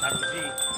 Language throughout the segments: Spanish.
Claro que sí.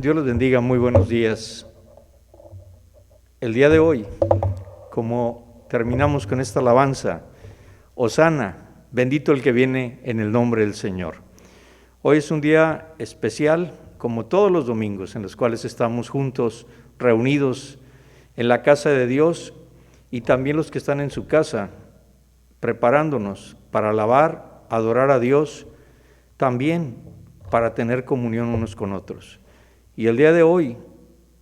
Dios les bendiga, muy buenos días. El día de hoy, como terminamos con esta alabanza, Hosana, bendito el que viene en el nombre del Señor. Hoy es un día especial, como todos los domingos, en los cuales estamos juntos, reunidos en la casa de Dios, y también los que están en su casa, preparándonos para alabar, adorar a Dios, también para tener comunión unos con otros. Y el día de hoy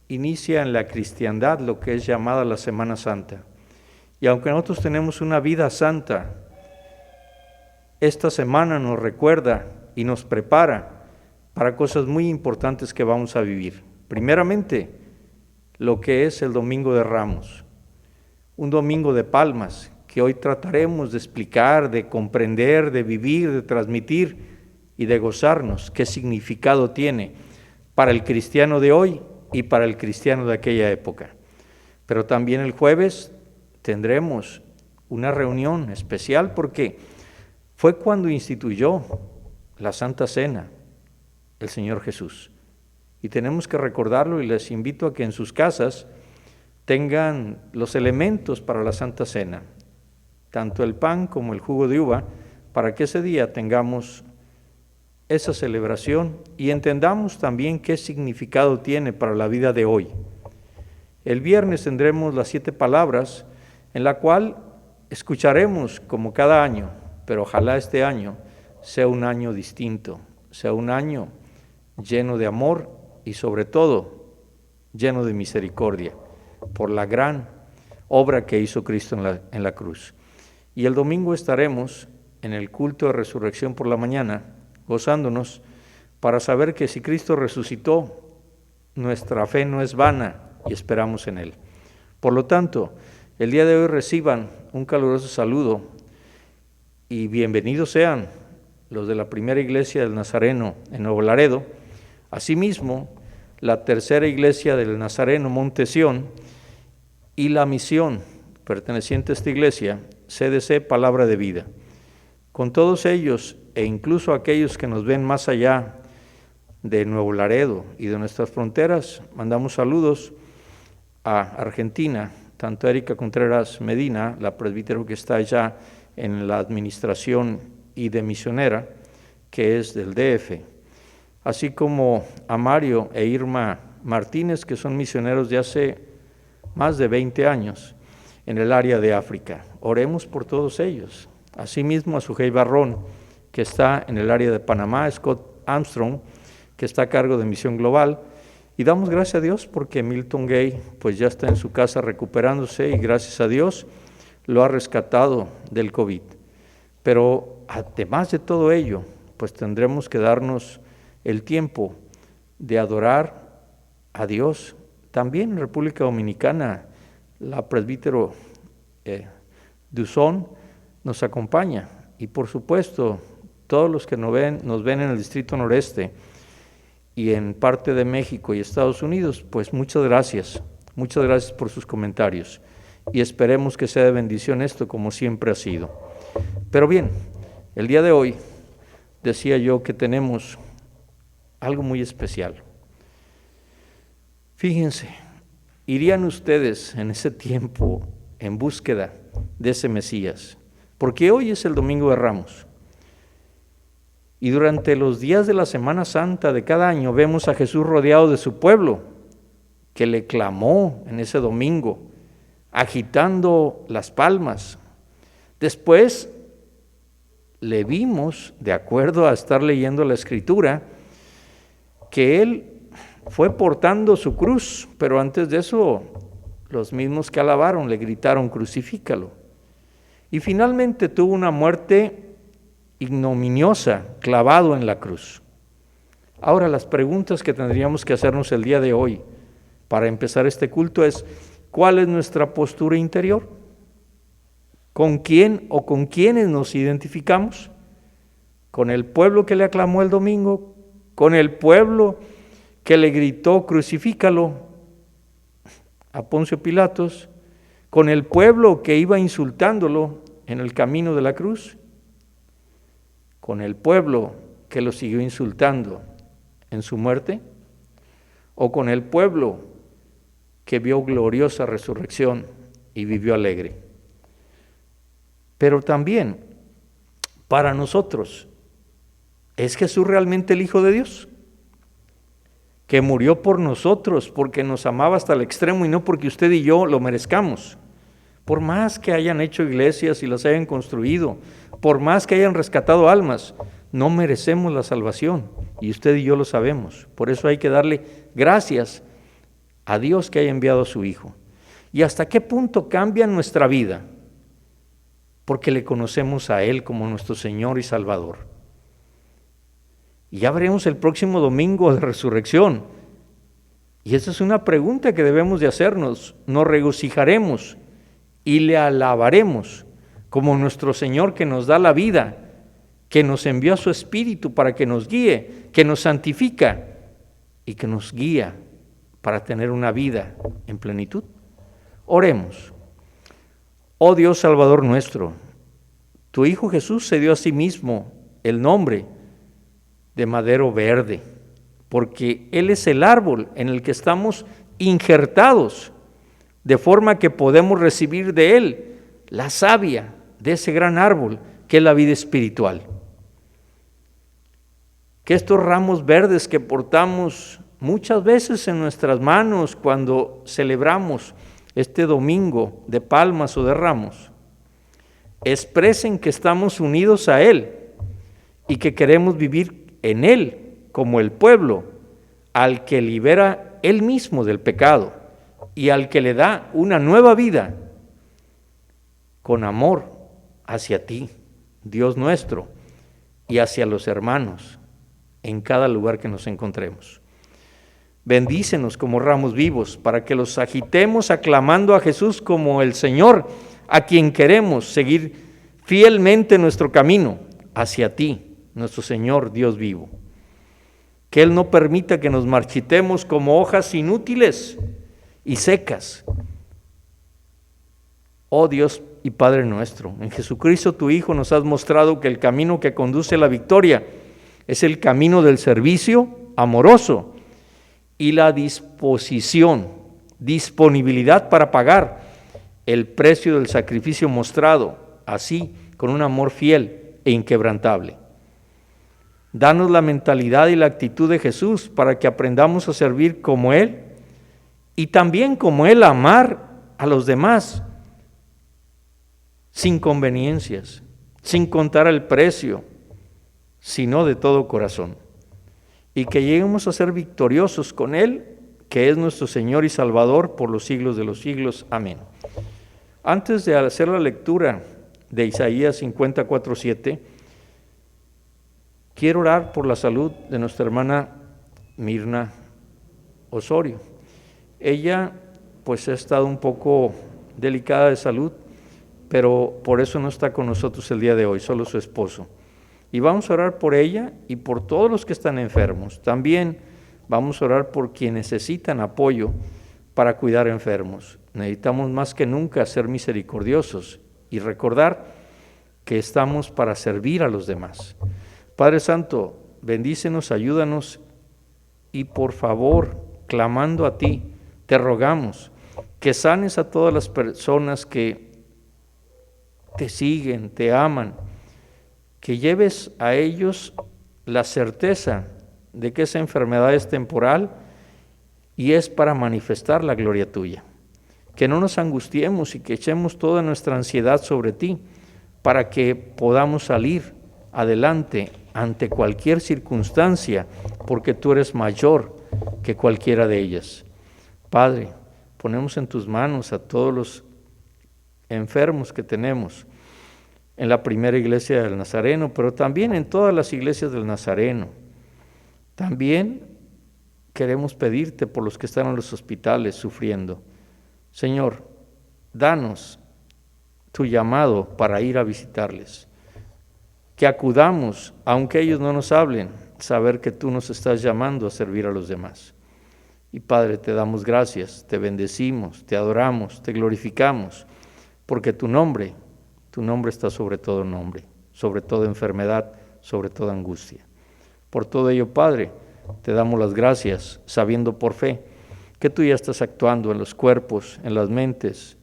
inicia en la cristiandad lo que es llamada la Semana Santa. Y aunque nosotros tenemos una vida santa, esta semana nos recuerda y nos prepara para cosas muy importantes que vamos a vivir. Primeramente, lo que es el Domingo de Ramos, un domingo de palmas que hoy trataremos de explicar, de comprender, de vivir, de transmitir y de gozarnos qué significado tiene para el cristiano de hoy y para el cristiano de aquella época. Pero también el jueves tendremos una reunión especial porque fue cuando instituyó la Santa Cena el Señor Jesús. Y tenemos que recordarlo, y les invito a que en sus casas tengan los elementos para la Santa Cena, tanto el pan como el jugo de uva, para que ese día tengamos esa celebración y entendamos también qué significado tiene para la vida de hoy. El viernes tendremos las 7 palabras, en la cual escucharemos como cada año, pero ojalá este año sea un año distinto, sea un año lleno de amor y sobre todo lleno de misericordia, por la gran obra que hizo Cristo en la cruz. Y el domingo estaremos en el culto de resurrección por la mañana, gozándonos para saber que si Cristo resucitó, nuestra fe no es vana y esperamos en Él. Por lo tanto, el día de hoy reciban un caluroso saludo y bienvenidos sean los de la primera iglesia del Nazareno en Nuevo Laredo, asimismo la tercera iglesia del Nazareno Monte Sión y la misión perteneciente a esta iglesia, CDC Palabra de Vida. Con todos ellos e incluso aquellos que nos ven más allá de Nuevo Laredo y de nuestras fronteras, mandamos saludos a Argentina, tanto a Erika Contreras Medina, la presbítero que está allá en la administración y de misionera, que es del DF, así como a Mario e Irma Martínez, que son misioneros de hace más de 20 años en el área de África. Oremos por todos ellos. Asimismo a Sujei Barrón, que está en el área de Panamá, Scott Armstrong, que está a cargo de Misión Global, y damos gracias a Dios porque Milton Gay pues ya está en su casa recuperándose y gracias a Dios lo ha rescatado del COVID. Pero además de todo ello, pues tendremos que darnos el tiempo de adorar a Dios. También en República Dominicana, la presbítero Duzón nos acompaña y por supuesto todos los que nos ven en el Distrito Noreste y en parte de México y Estados Unidos, pues muchas gracias por sus comentarios y esperemos que sea de bendición esto como siempre ha sido. Pero bien, el día de hoy decía yo que tenemos algo muy especial. Fíjense, irían ustedes en ese tiempo en búsqueda de ese Mesías, porque hoy es el Domingo de Ramos. Y durante los días de la Semana Santa de cada año vemos a Jesús rodeado de su pueblo, que le clamó en ese domingo, agitando las palmas. Después le vimos, de acuerdo a estar leyendo la Escritura, que él fue portando su cruz, pero antes de eso, los mismos que alabaron le gritaron, crucifícalo. Y finalmente tuvo una muerte ignominiosa, clavado en la cruz. Ahora, las preguntas que tendríamos que hacernos el día de hoy para empezar este culto es, ¿cuál es nuestra postura interior? ¿Con quién o con quiénes nos identificamos? ¿Con el pueblo que le aclamó el domingo? ¿Con el pueblo que le gritó, crucifícalo a Poncio Pilatos? ¿Con el pueblo que iba insultándolo en el camino de la cruz? ¿Con el pueblo que lo siguió insultando en su muerte? o con el pueblo que vio gloriosa resurrección y vivió alegre. Pero también para nosotros, ¿es Jesús realmente el Hijo de Dios? Que murió por nosotros porque nos amaba hasta el extremo y no porque usted y yo lo merezcamos. Por más que hayan hecho iglesias y las hayan construido, por más que hayan rescatado almas, no merecemos la salvación y usted y yo lo sabemos. Por eso hay que darle gracias a Dios que haya enviado a su Hijo. ¿Y hasta qué punto cambia nuestra vida? Porque le conocemos a Él como nuestro Señor y Salvador. Y ya veremos el próximo domingo de resurrección. Y esa es una pregunta que debemos de hacernos. ¿Nos regocijaremos y le alabaremos como nuestro Señor que nos da la vida, que nos envió a su Espíritu para que nos guíe, que nos santifica y que nos guía para tener una vida en plenitud? Oremos. Oh Dios Salvador nuestro, tu Hijo Jesús se dio a sí mismo el nombre de madero verde, porque Él es el árbol en el que estamos injertados, de forma que podemos recibir de Él la savia de ese gran árbol que es la vida espiritual. Que estos ramos verdes que portamos muchas veces en nuestras manos cuando celebramos este domingo de palmas o de ramos, expresen que estamos unidos a Él y que queremos vivir en Él como el pueblo al que libera Él mismo del pecado y al que le da una nueva vida con amor hacia ti, Dios nuestro, y hacia los hermanos en cada lugar que nos encontremos. Bendícenos como ramos vivos para que los agitemos aclamando a Jesús como el Señor, a quien queremos seguir fielmente nuestro camino hacia ti, nuestro Señor Dios vivo. Que Él no permita que nos marchitemos como hojas inútiles y secas. Oh Dios y Padre nuestro, en Jesucristo tu Hijo nos has mostrado que el camino que conduce a la victoria es el camino del servicio amoroso y la disponibilidad para pagar el precio del sacrificio mostrado, así con un amor fiel e inquebrantable. Danos la mentalidad y la actitud de Jesús para que aprendamos a servir como Él y también como Él amar a los demás sin conveniencias, sin contar el precio, sino de todo corazón. Y que lleguemos a ser victoriosos con Él, que es nuestro Señor y Salvador por los siglos de los siglos. Amén. Antes de hacer la lectura de Isaías 54:7, quiero orar por la salud de nuestra hermana Mirna Osorio. Ella pues ha estado un poco delicada de salud, pero por eso no está con nosotros el día de hoy, solo su esposo. Y vamos a orar por ella y por todos los que están enfermos. También vamos a orar por quienes necesitan apoyo para cuidar enfermos. Necesitamos más que nunca ser misericordiosos y recordar que estamos para servir a los demás. Padre Santo, bendícenos, ayúdanos y por favor, clamando a ti, te rogamos que sanes a todas las personas que te siguen, te aman, que lleves a ellos la certeza de que esa enfermedad es temporal y es para manifestar la gloria tuya. Que no nos angustiemos y que echemos toda nuestra ansiedad sobre ti para que podamos salir adelante ante cualquier circunstancia, porque tú eres mayor que cualquiera de ellas. Padre, ponemos en tus manos a todos los enfermos que tenemos en la primera iglesia del Nazareno, pero también en todas las iglesias del Nazareno. También queremos pedirte por los que están en los hospitales sufriendo. Señor, danos tu llamado para ir a visitarles. Que acudamos, aunque ellos no nos hablen, saber que tú nos estás llamando a servir a los demás. Y Padre, te damos gracias, te bendecimos, te adoramos, te glorificamos, porque tu nombre está sobre todo nombre, sobre toda enfermedad, sobre toda angustia. Por todo ello, Padre, te damos las gracias, sabiendo por fe que tú ya estás actuando en los cuerpos, en las mentes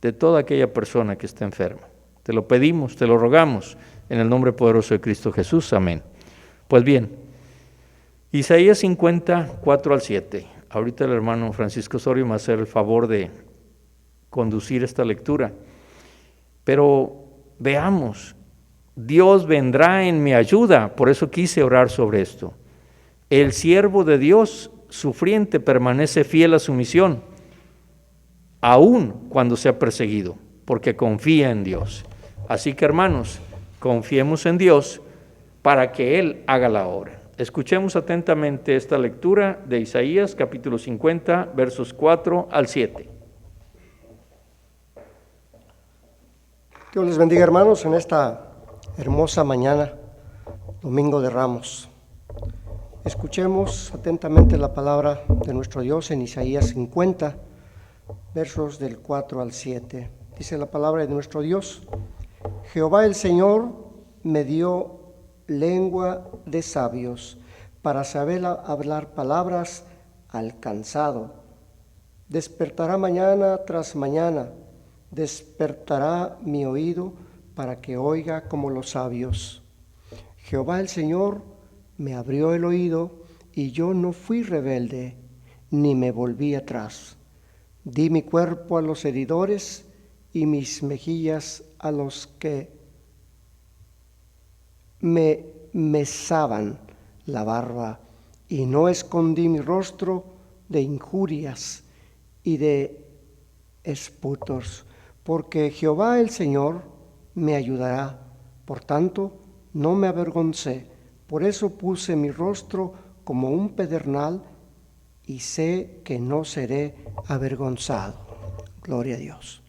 de toda aquella persona que está enferma. Te lo pedimos, te lo rogamos, en el nombre poderoso de Cristo Jesús. Amén. Pues bien, Isaías 50, 4 al 7. Ahorita el hermano Francisco Osorio me va a hacer el favor de conducir esta lectura. Pero veamos, Dios vendrá en mi ayuda, por eso quise orar sobre esto. El siervo de Dios sufriente permanece fiel a su misión, aun cuando sea perseguido, porque confía en Dios. Así que, hermanos, confiemos en Dios para que Él haga la obra. Escuchemos atentamente esta lectura de Isaías capítulo 50, versos 4 al 7. Dios les bendiga, hermanos, en esta hermosa mañana, Domingo de Ramos. Escuchemos atentamente la palabra de nuestro Dios en Isaías 50, versos del 4 al 7. Dice la palabra de nuestro Dios: Jehová el Señor me dio lengua de sabios para saber hablar palabras al cansado. Despertará mañana tras mañana, despertará mi oído para que oiga como los sabios. Jehová el Señor me abrió el oído y yo no fui rebelde, ni me volví atrás. Di mi cuerpo a los heridores y mis mejillas a los que me mesaban la barba, y no escondí mi rostro de injurias y de esputos, porque Jehová el Señor me ayudará. Por tanto, no me avergoncé. Por eso puse mi rostro como un pedernal y sé que no seré avergonzado. Gloria a Dios.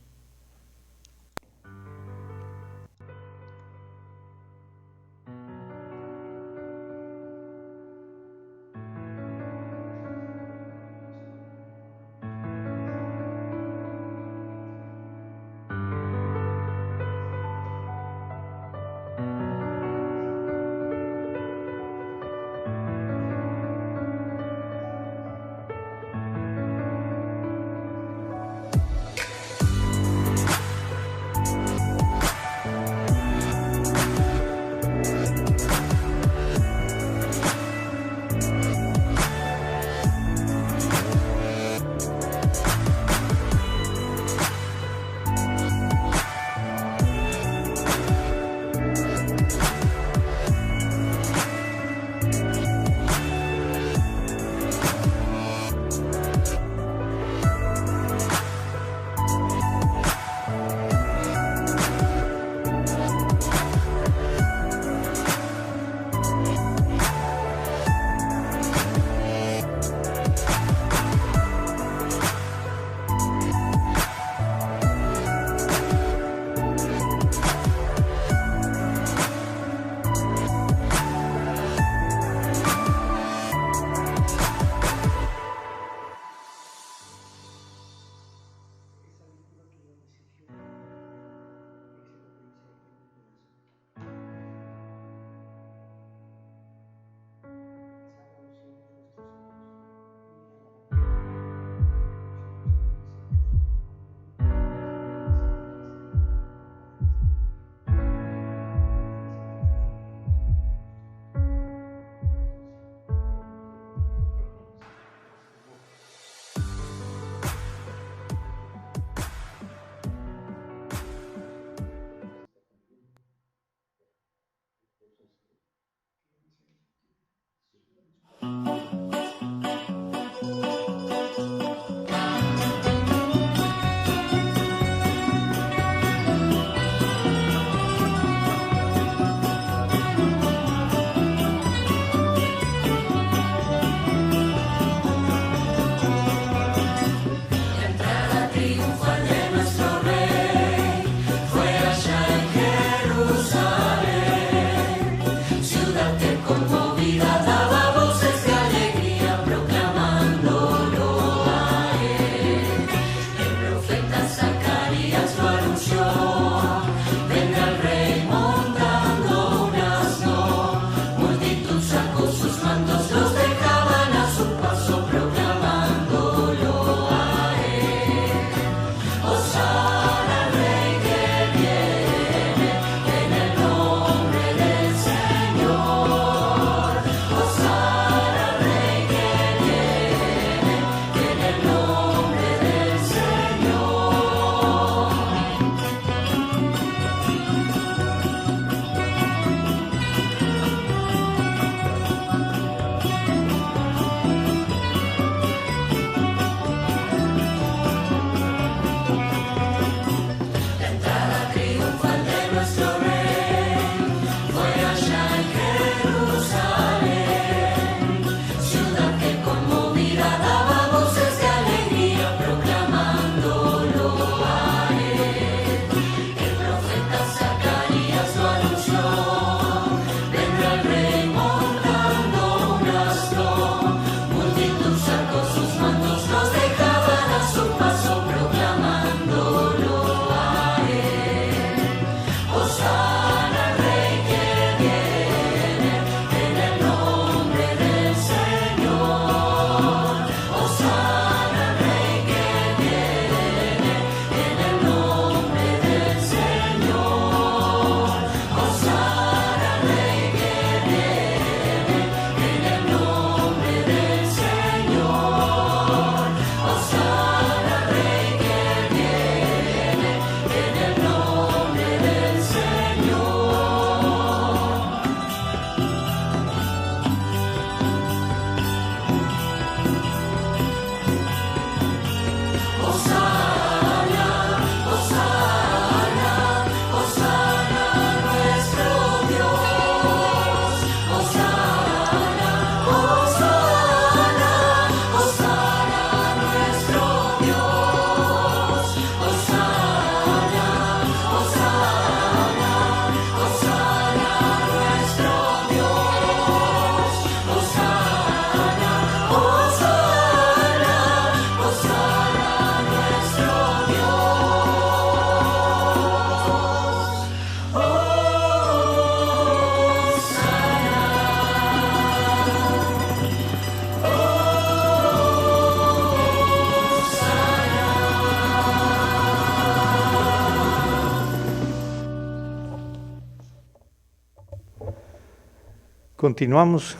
Continuamos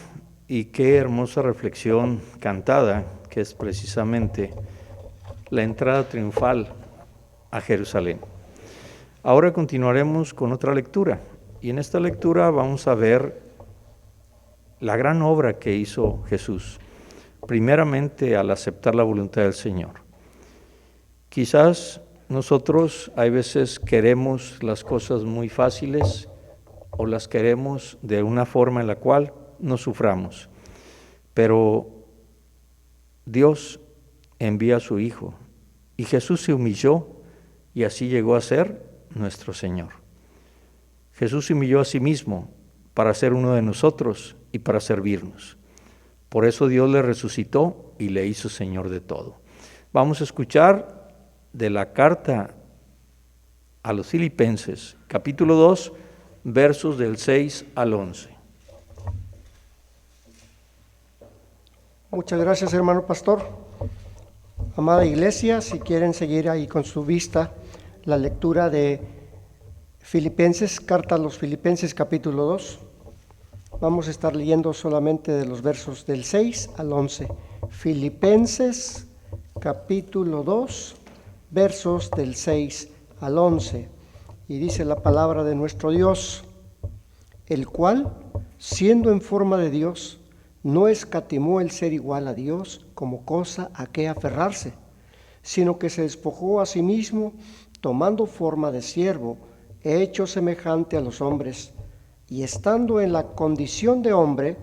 y qué hermosa reflexión cantada, que es precisamente la entrada triunfal a Jerusalén. Ahora continuaremos con otra lectura y en esta lectura vamos a ver la gran obra que hizo Jesús, primeramente al aceptar la voluntad del Señor. Quizás nosotros hay veces queremos las cosas muy fáciles o las queremos de una forma en la cual no suframos, pero Dios envía a su Hijo y Jesús se humilló y así llegó a ser nuestro Señor. Jesús se humilló a sí mismo para ser uno de nosotros y para servirnos. Por eso Dios le resucitó y le hizo Señor de todo. Vamos a escuchar de la carta a los Filipenses, capítulo 2, versos del 6 al 11. Muchas gracias, hermano pastor. Amada iglesia, si quieren seguir ahí con su vista la lectura de Filipenses, carta a los Filipenses capítulo 2, vamos a estar leyendo solamente de los versos del 6 al 11. Filipenses capítulo 2, versos del 6 al 11. Y dice la palabra de nuestro Dios, el cual, siendo en forma de Dios, no escatimó el ser igual a Dios como cosa a que aferrarse, sino que se despojó a sí mismo, tomando forma de siervo, hecho semejante a los hombres, y estando en la condición de hombre,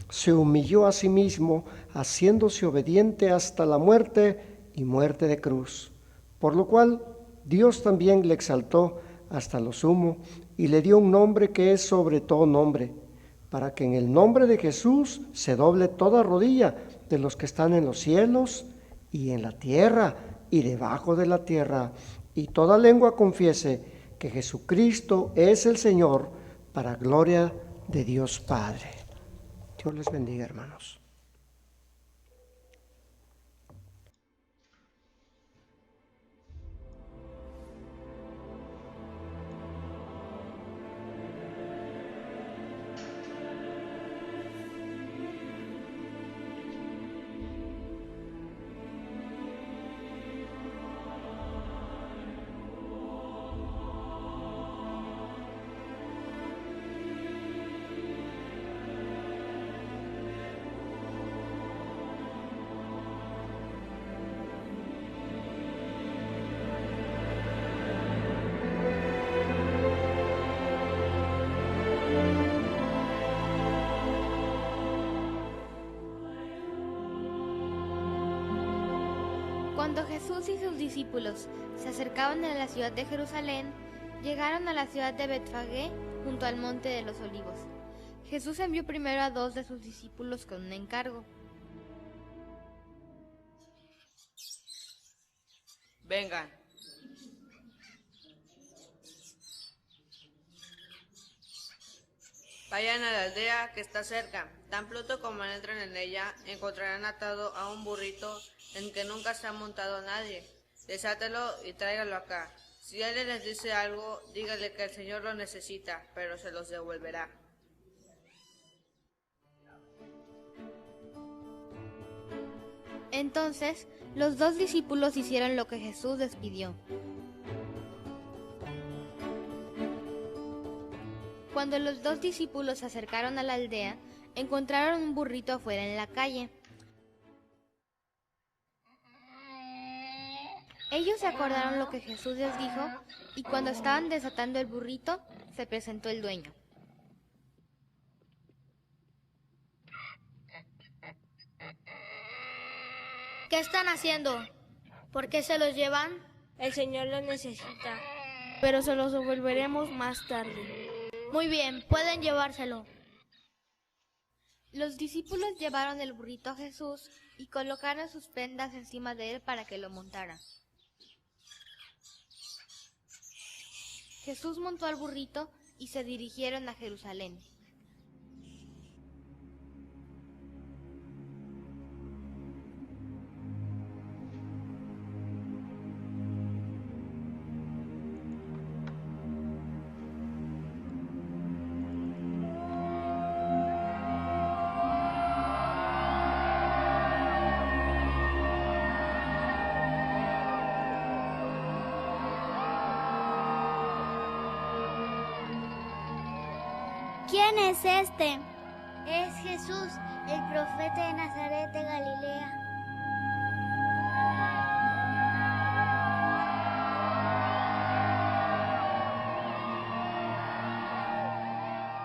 se humilló a sí mismo, haciéndose obediente hasta la muerte y muerte de cruz. Por lo cual Dios también le exaltó hasta lo sumo y le dio un nombre que es sobre todo nombre, para que en el nombre de Jesús se doble toda rodilla de los que están en los cielos y en la tierra y debajo de la tierra, y toda lengua confiese que Jesucristo es el Señor, para gloria de Dios Padre. Dios les bendiga, hermanos. Cuando Jesús y sus discípulos se acercaban a la ciudad de Jerusalén, llegaron a la ciudad de Betfagé, junto al monte de los Olivos. Jesús envió primero a 2 de sus discípulos con un encargo. Vengan. Vayan a la aldea que está cerca. Tan pronto como entren en ella, encontrarán atado a un burrito en que nunca se ha montado nadie. Desátelo y tráigalo acá. Si alguien les dice algo, dígale que el Señor lo necesita, pero se los devolverá. Entonces, los 2 discípulos hicieron lo que Jesús les pidió. Cuando los 2 discípulos se acercaron a la aldea, encontraron un burrito afuera en la calle. Ellos se acordaron lo que Jesús les dijo, y cuando estaban desatando el burrito, se presentó el dueño. ¿Qué están haciendo? ¿Por qué se los llevan? El Señor los necesita, pero se los devolveremos más tarde. Muy bien, pueden llevárselo. Los discípulos llevaron el burrito a Jesús y colocaron sus prendas encima de él para que lo montara. Jesús montó al burrito y se dirigieron a Jerusalén. ¿Quién es este? Es Jesús, el profeta de Nazaret de Galilea.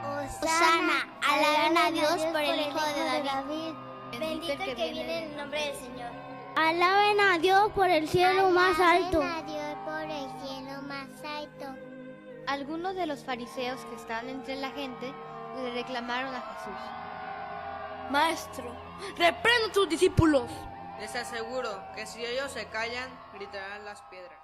Hosana, alaben a Dios por el Hijo de David. Bendito el que viene en el nombre del Señor. Alaben a Dios por el cielo más alto. Alaben a Dios por el cielo más alto. Algunos de los fariseos que estaban entre la gente le reclamaron a Jesús. Maestro, reprenda a tus discípulos. Les aseguro que si ellos se callan, gritarán las piedras.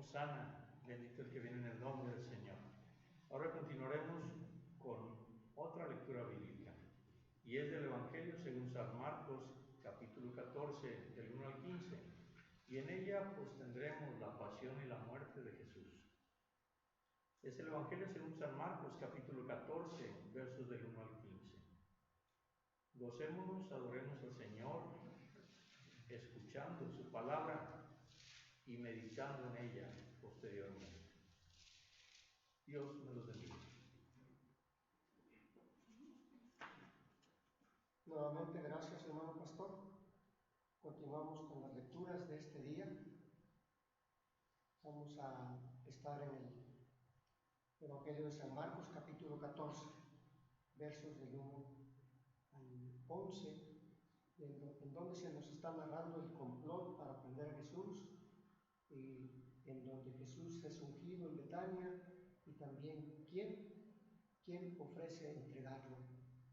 Hosana, bendito el que viene en el nombre del Señor. Ahora continuaremos con otra lectura bíblica, y es del Evangelio según San Marcos, capítulo 14, del 1 al 15, y en ella pues tendremos la pasión y la muerte de Jesús. Es el Evangelio según San Marcos, capítulo 14, versos del 1 al 15. Gocémonos, adoremos al Señor, escuchando su palabra y meditando en ella posteriormente. Dios me los bendiga. Nuevamente, gracias, hermano pastor. Continuamos con las lecturas de este día. Vamos a estar en el Evangelio de San Marcos, capítulo 14, versos del 1 al 11, en donde se nos está narrando el complot para prender a Jesús, y en donde Jesús es ungido en Betania, y también quién ofrece entregarlo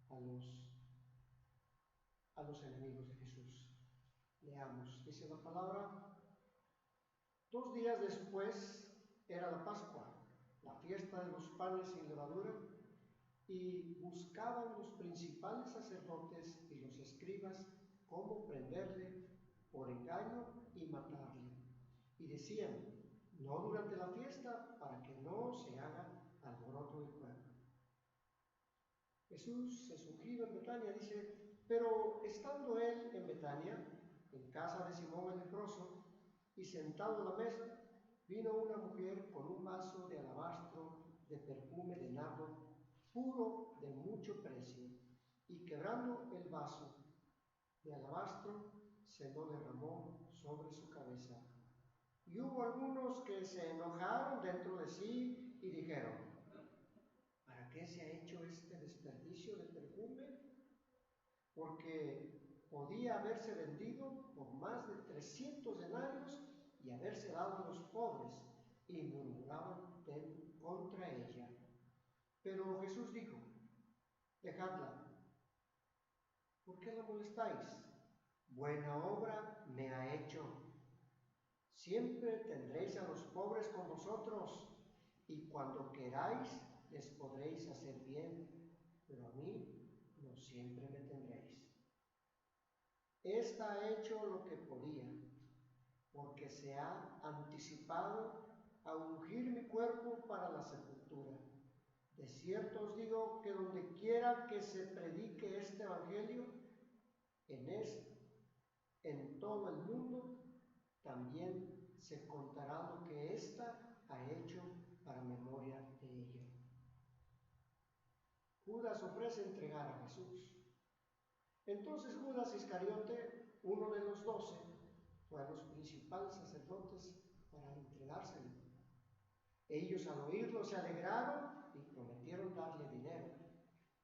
a los enemigos de Jesús. Leamos, dice la palabra: 2 días después era la Pascua, la fiesta de los panes sin levadura, y buscaban los principales sacerdotes y los escribas cómo prenderle por engaño y matarle. Y decían: no durante la fiesta, para que no se haga alboroto del pueblo. Jesús es ungido en Betania, dice, pero estando él en Betania, en casa de Simón el leproso, y sentado a la mesa, vino una mujer con un vaso de alabastro de perfume de nardo puro de mucho precio, y quebrando el vaso de alabastro, se lo derramó sobre su cabeza. Y hubo algunos que se enojaron dentro de sí y dijeron: ¿para qué se ha hecho este desperdicio de perfume? Porque podía haberse vendido por más de 300 denarios y haberse dado a los pobres. Y murmuraban contra ella. Pero Jesús dijo: dejadla, ¿por qué la molestáis? Buena obra me ha hecho. Siempre tendréis a los pobres con vosotros, y cuando queráis les podréis hacer bien, pero a mí no siempre me tendréis. Esta ha hecho lo que podía, porque se ha anticipado a ungir mi cuerpo para la sepultura. De cierto os digo que donde quiera que se predique este evangelio, en todo el mundo, también se contará lo que ésta ha hecho para memoria de ella. Judas ofrece entregar a Jesús. Entonces Judas Iscariote, uno de los 12, fue a los principales sacerdotes para entregárselo. Ellos, al oírlo, se alegraron y prometieron darle dinero,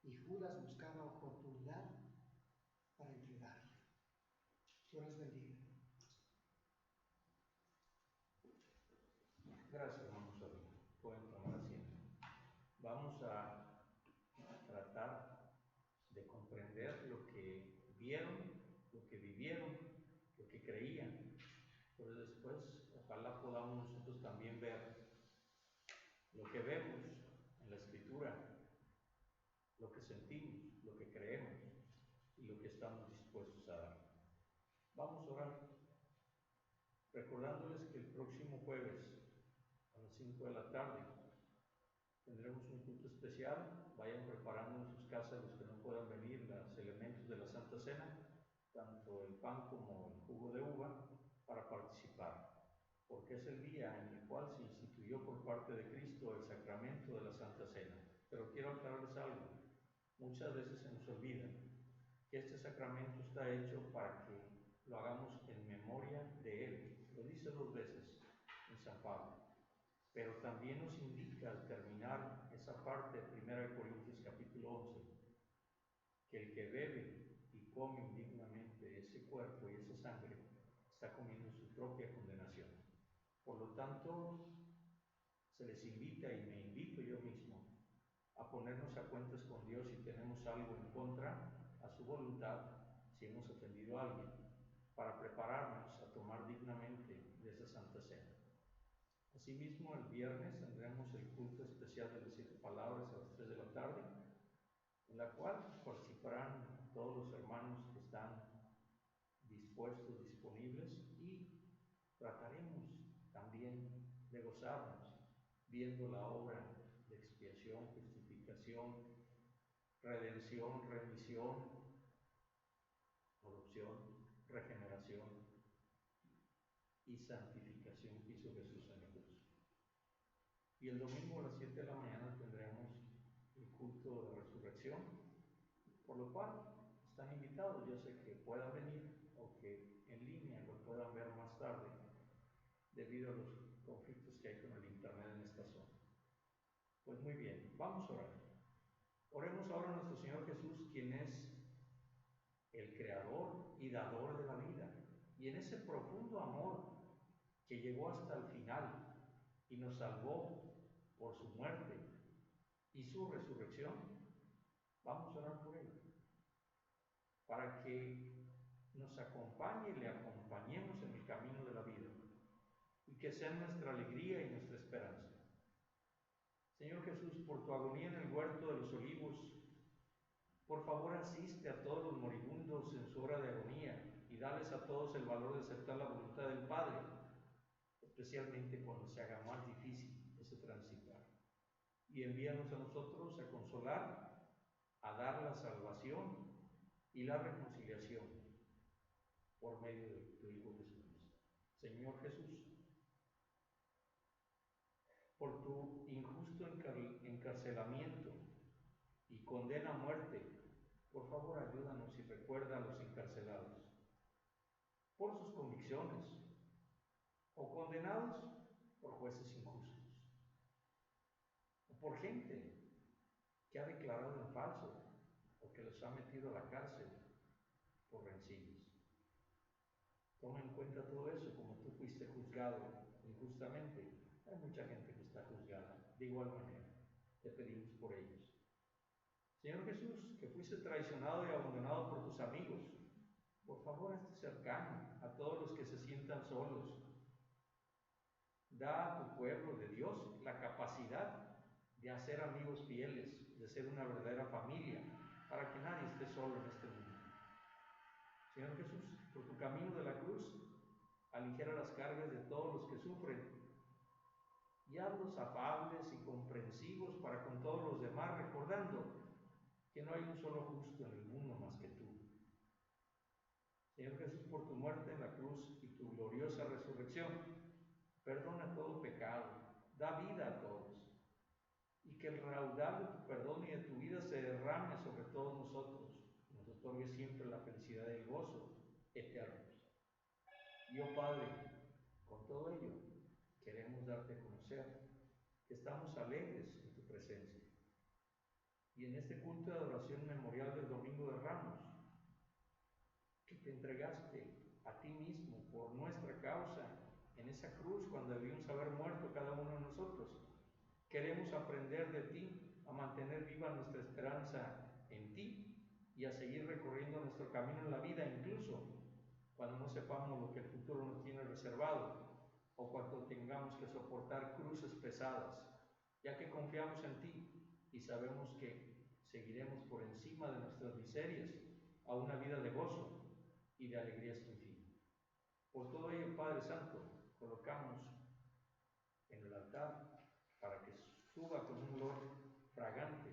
y Judas buscaba oportunidad para entregarle. Dios les bendiga. Gracias, hermanos. Pueden tomar asiento. Vamos a tratar de comprender lo que vieron, lo que vivieron, lo que creían. Pero después, ojalá podamos nosotros también ver lo que vemos en la Escritura, lo que sentimos, lo que creemos y lo que estamos dispuestos a dar. Vamos a orar, recordándoles que el próximo jueves a las 5 de la tarde tendremos un culto especial. Vayan preparando en sus casas, los que no puedan venir, los elementos de la Santa Cena, tanto el pan como el jugo de uva, para participar, porque es el día en el cual se instituyó por parte de Cristo el sacramento de la Santa Cena. Pero quiero aclararles algo: muchas veces se nos olvida que este sacramento está hecho para que lo hagamos en memoria de Él. Lo dice 2 veces en San Pablo. Pero también nos indica al terminar esa parte de 1 Corintios capítulo 11, que el que bebe y come indignamente ese cuerpo y esa sangre está comiendo su propia condenación. Por lo tanto, se les invita, y me invito yo mismo, a ponernos a cuentas con Dios si tenemos algo en contra a su voluntad, si hemos ofendido a alguien, para prepararnos a tomar dignamente de esa Santa Cena. Asimismo, el viernes tendremos el culto especial de las 7 palabras a las 3 de la tarde, en la cual participarán todos los hermanos que están dispuestos, disponibles, y trataremos también de gozarnos viendo la obra de expiación, justificación, redención, remisión, adopción, regeneración y santificación que hizo Jesús en la cruz. Y el domingo a las 7 de la mañana tendremos el culto de resurrección, por lo cual están invitados, ya sea que puedan venir o que en puedan ver más tarde, debido a los conflictos que hay con el internet en esta zona. Pues muy bien, vamos a orar. Oremos ahora a nuestro Señor Jesús, quien es el creador y dador de la vida, y en ese profundo amor que llegó hasta el final y nos salvó por su muerte y su resurrección, vamos a orar por él, para que nos acompañe y le acompañemos en el camino de la vida, y que sea nuestra alegría y nuestra esperanza. Señor Jesús, por tu agonía en el huerto de los olivos, por favor asiste a todos los moribundos en su hora de agonía y dales a todos el valor de aceptar la voluntad del Padre, especialmente cuando se haga más difícil ese transitar. Y envíanos a nosotros a consolar, a dar la salvación y la reconciliación por medio de tu Hijo Jesucristo. Señor Jesús, por tu injusto encarcelamiento y condena a muerte, por favor ayúdanos y recuerda a los encarcelados por sus convicciones o condenados por jueces injustos o por gente que ha declarado en falso o que los ha metido a la cárcel por rencillas. Toma en cuenta todo eso, como tú fuiste juzgado injustamente. Hay mucha gente que está juzgada de igual manera. Te pedimos por ellos. Señor Jesús, que fuiste traicionado y abandonado por tus amigos, por favor esté cercano a todos los que se sientan solos. Da a tu pueblo de Dios la capacidad de hacer amigos fieles, de ser una verdadera familia, para que nadie esté solo en este mundo. Señor Jesús, por tu camino de la cruz, aligera las cargas de todos los que sufren y hazlos afables y comprensivos para con todos los demás, recordando que no hay un solo justo en el mundo más que tú. Señor Jesús, por tu muerte en la cruz y tu gloriosa resurrección, perdona todo pecado, da vida a todos, y que el raudal de tu perdón y de tu vida se derrame sobre todos nosotros, y nos otorgue siempre la felicidad y el gozo eternos. Y oh Padre, con todo ello, queremos darte a conocer que estamos alegres en tu presencia. Y en este culto de adoración memorial del Domingo de Ramos, que te entregaste a ti mismo por nuestra causa en esa cruz cuando debimos haber muerto cada uno de nosotros, queremos aprender de ti a mantener viva nuestra esperanza en ti y a seguir recorriendo nuestro camino en la vida, incluso cuando no sepamos lo que el futuro nos tiene reservado o cuando tengamos que soportar cruces pesadas, ya que confiamos en ti y sabemos que seguiremos por encima de nuestras miserias a una vida de gozo y de alegría sin fin. Por todo ello, Padre Santo, colocamos en el altar para que suba con un olor fragante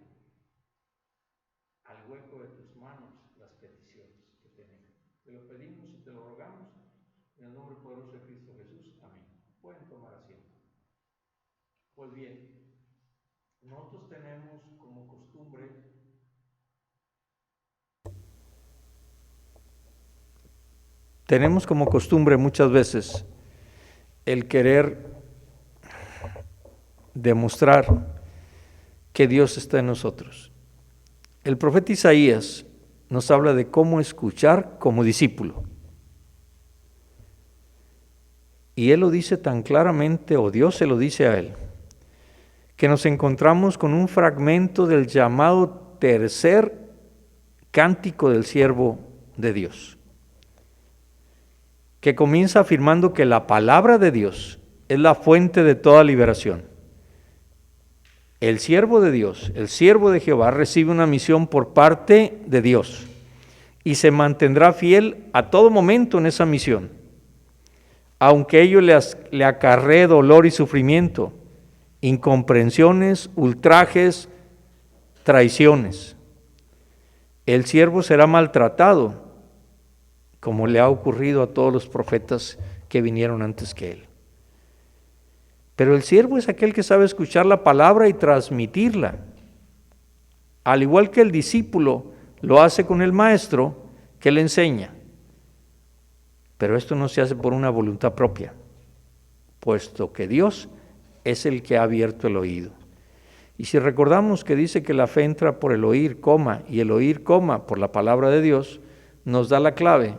al hueco de tus manos las peticiones que tenemos. Te lo pedimos y te lo rogamos en el nombre poderoso de Cristo Jesús. Amén. Pueden tomar asiento. Pues bien, nosotros tenemos como costumbre muchas veces el querer demostrar que Dios está en nosotros. El profeta Isaías nos habla de cómo escuchar como discípulo. Y él lo dice tan claramente, o Dios se lo dice a él, que nos encontramos con un fragmento del llamado tercer cántico del siervo de Dios, que comienza afirmando que la palabra de Dios es la fuente de toda liberación. El siervo de Dios, el siervo de Jehová, recibe una misión por parte de Dios y se mantendrá fiel a todo momento en esa misión, aunque ello le acarree dolor y sufrimiento, incomprensiones, ultrajes, traiciones. El siervo será maltratado, como le ha ocurrido a todos los profetas que vinieron antes que él. Pero el siervo es aquel que sabe escuchar la palabra y transmitirla, al igual que el discípulo lo hace con el maestro que le enseña. Pero esto no se hace por una voluntad propia, puesto que Dios es el que ha abierto el oído. Y si recordamos que dice que la fe entra por el oír, y el oír, por la palabra de Dios, nos da la clave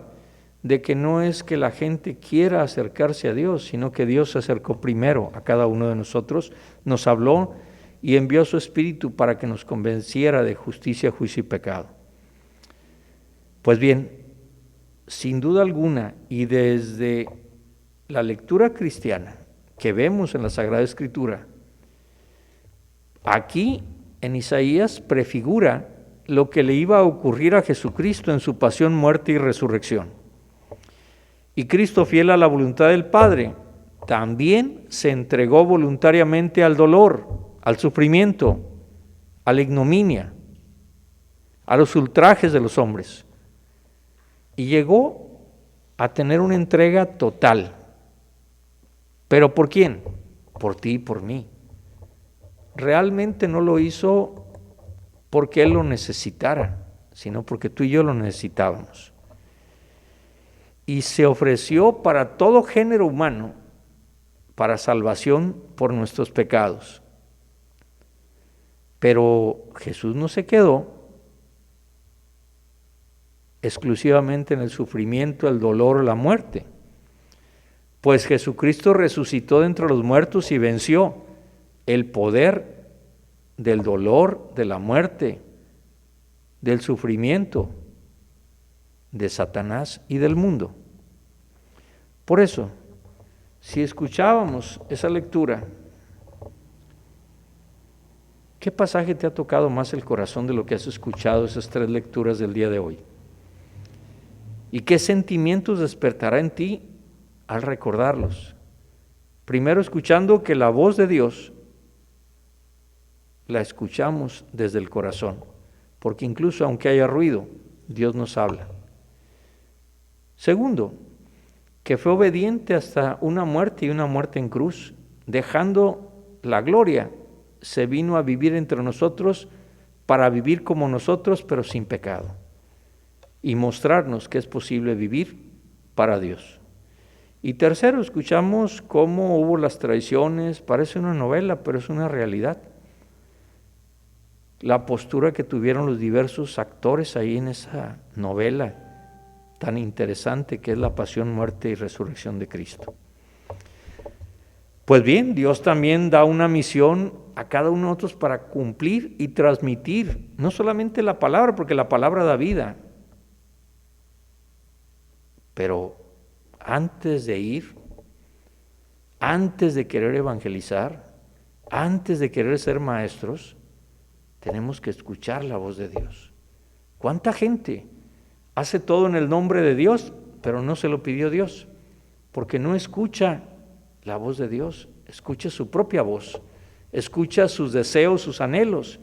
de que no es que la gente quiera acercarse a Dios, sino que Dios se acercó primero a cada uno de nosotros, nos habló y envió a su Espíritu para que nos convenciera de justicia, juicio y pecado. Pues bien, sin duda alguna, y desde la lectura cristiana que vemos en la Sagrada Escritura, aquí en Isaías prefigura lo que le iba a ocurrir a Jesucristo en su pasión, muerte y resurrección. Y Cristo, fiel a la voluntad del Padre, también se entregó voluntariamente al dolor, al sufrimiento, a la ignominia, a los ultrajes de los hombres. Y llegó a tener una entrega total. ¿Pero por quién? Por ti y por mí. Realmente no lo hizo porque Él lo necesitara, sino porque tú y yo lo necesitábamos. Y se ofreció para todo género humano, para salvación por nuestros pecados. Pero Jesús no se quedó exclusivamente en el sufrimiento, el dolor o la muerte, pues Jesucristo resucitó de entre los muertos y venció el poder del dolor, de la muerte, del sufrimiento, de Satanás y del mundo. Por eso, si escuchábamos esa lectura, ¿qué pasaje te ha tocado más el corazón de lo que has escuchado esas 3 lecturas del día de hoy? ¿Y qué sentimientos despertará en ti al recordarlos? Primero, escuchando que la voz de Dios la escuchamos desde el corazón, porque incluso aunque haya ruido, Dios nos habla. Segundo, que fue obediente hasta una muerte y una muerte en cruz, dejando la gloria, se vino a vivir entre nosotros para vivir como nosotros, pero sin pecado, y mostrarnos que es posible vivir para Dios. Y tercero, escuchamos cómo hubo las traiciones, parece una novela, pero es una realidad. La postura que tuvieron los diversos actores ahí en esa novela tan interesante que es la pasión, muerte y resurrección de Cristo. Pues bien, Dios también da una misión a cada uno de nosotros para cumplir y transmitir, no solamente la palabra, porque la palabra da vida, pero antes de ir, antes de querer evangelizar, antes de querer ser maestros, tenemos que escuchar la voz de Dios. ¿Cuánta gente hace todo en el nombre de Dios, pero no se lo pidió Dios? Porque no escucha la voz de Dios, escucha su propia voz, escucha sus deseos, sus anhelos.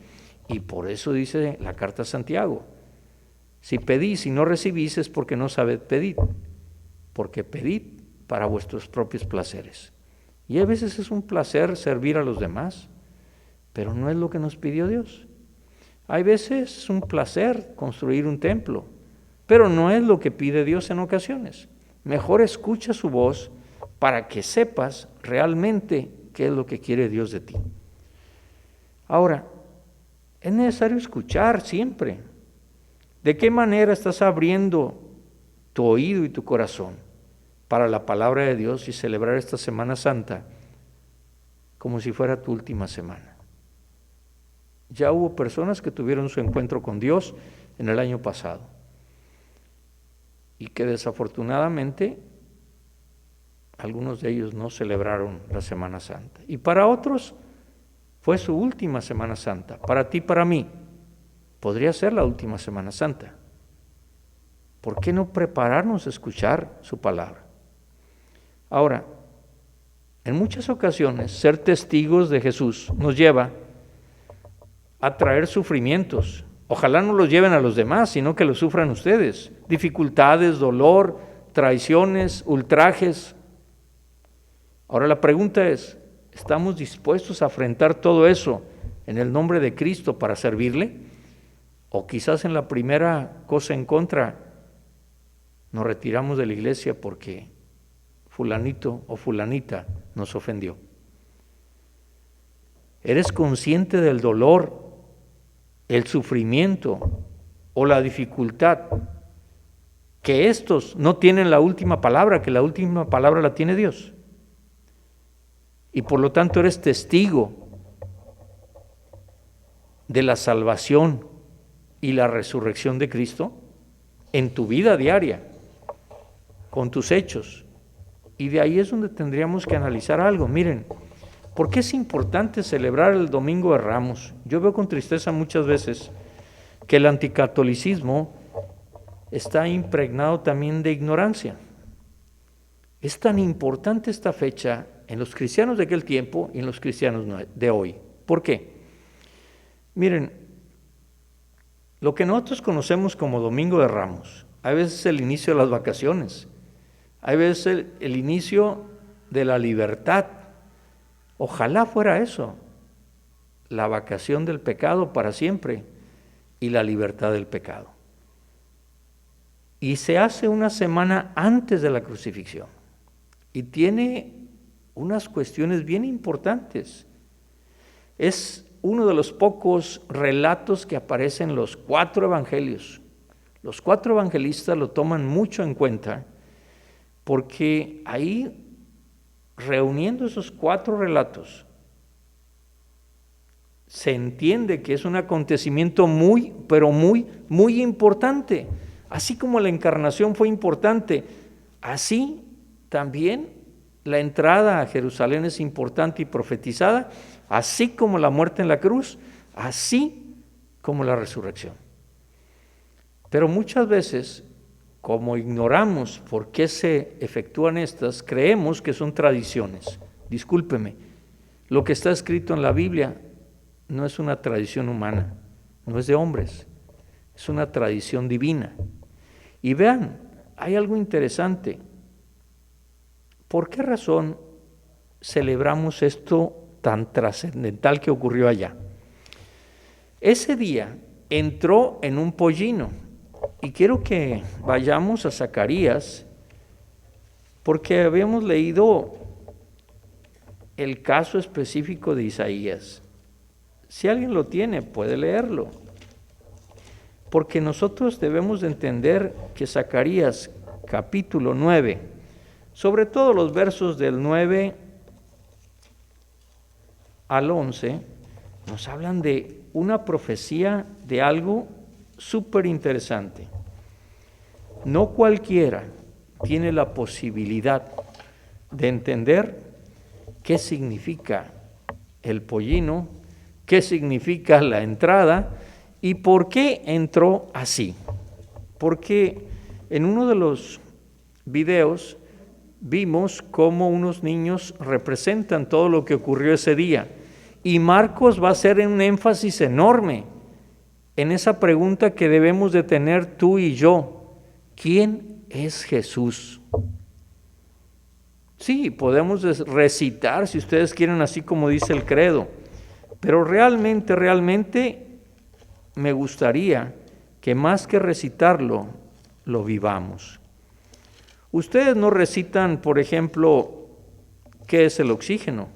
Y por eso dice la carta a Santiago: si pedís y no recibís es porque no sabed pedir, porque pedid para vuestros propios placeres. Y a veces es un placer servir a los demás, pero no es lo que nos pidió Dios. Hay veces es un placer construir un templo, pero no es lo que pide Dios en ocasiones. Mejor escucha su voz para que sepas realmente qué es lo que quiere Dios de ti. Ahora, es necesario escuchar siempre. ¿De qué manera estás abriendo tu oído y tu corazón para la palabra de Dios y celebrar esta Semana Santa como si fuera tu última semana? Ya hubo personas que tuvieron su encuentro con Dios en el año pasado y que desafortunadamente algunos de ellos no celebraron la Semana Santa. Y para otros fue su última Semana Santa. Para ti, para mí, podría ser la última Semana Santa. ¿Por qué no prepararnos a escuchar su palabra? Ahora, en muchas ocasiones, ser testigos de Jesús nos lleva a traer sufrimientos. Ojalá no los lleven a los demás, sino que los sufran ustedes. Dificultades, dolor, traiciones, ultrajes. Ahora la pregunta es, ¿estamos dispuestos a afrontar todo eso en el nombre de Cristo para servirle? O quizás en la primera cosa en contra nos retiramos de la iglesia porque fulanito o fulanita nos ofendió. ¿Eres consciente del dolor, el sufrimiento o la dificultad? Que estos no tienen la última palabra, que la última palabra la tiene Dios. Y por lo tanto eres testigo de la salvación y la resurrección de Cristo en tu vida diaria, con tus hechos. Y de ahí es donde tendríamos que analizar algo. Miren, ¿por qué es importante celebrar el Domingo de Ramos? Yo veo con tristeza muchas veces que el anticatolicismo está impregnado también de ignorancia. Es tan importante esta fecha en los cristianos de aquel tiempo y en los cristianos de hoy. ¿Por qué? Miren, lo que nosotros conocemos como Domingo de Ramos, a veces es el inicio de las vacaciones, a veces el inicio de la libertad. Ojalá fuera eso, la vacación del pecado para siempre y la libertad del pecado. Y se hace una semana antes de la crucifixión y tiene unas cuestiones bien importantes. Es uno de los pocos relatos que aparecen en los 4 evangelios. Los 4 evangelistas lo toman mucho en cuenta porque ahí, reuniendo esos 4 relatos, se entiende que es un acontecimiento muy, pero muy, muy importante. Así como la encarnación fue importante, así también la entrada a Jerusalén es importante y profetizada, así como la muerte en la cruz, así como la resurrección. Pero muchas veces, como ignoramos por qué se efectúan estas, creemos que son tradiciones. Discúlpeme, lo que está escrito en la Biblia no es una tradición humana, no es de hombres, es una tradición divina. Y vean, hay algo interesante. ¿Por qué razón celebramos esto tan trascendental que ocurrió allá? Ese día entró en un pollino, y quiero que vayamos a Zacarías, porque habíamos leído el caso específico de Isaías. Si alguien lo tiene, puede leerlo, porque nosotros debemos de entender que Zacarías capítulo 9, sobre todo los versos del 9 al 11, nos hablan de una profecía de algo súper interesante. No cualquiera tiene la posibilidad de entender qué significa el pollino, qué significa la entrada y por qué entró así. Porque en uno de los videos vimos cómo unos niños representan todo lo que ocurrió ese día. Y Marcos va a hacer un énfasis enorme en esa pregunta que debemos de tener tú y yo. ¿Quién es Jesús? Sí, podemos recitar, si ustedes quieren, así como dice el credo, pero realmente me gustaría que más que recitarlo, lo vivamos. Ustedes no recitan, por ejemplo, ¿qué es el oxígeno?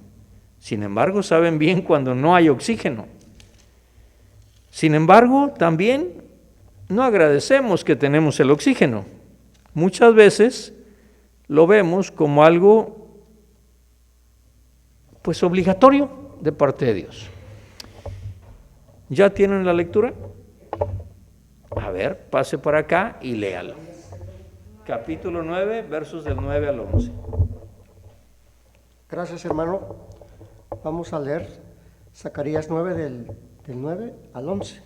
Sin embargo, saben bien cuando no hay oxígeno. Sin embargo, también no agradecemos que tenemos el oxígeno. Muchas veces lo vemos como algo, pues, obligatorio de parte de Dios. ¿Ya tienen la lectura? A ver, pase por acá y léalo. Capítulo 9, versos del 9 al 11. Gracias, hermano. Vamos a leer Zacarías 9 del 9 al 11.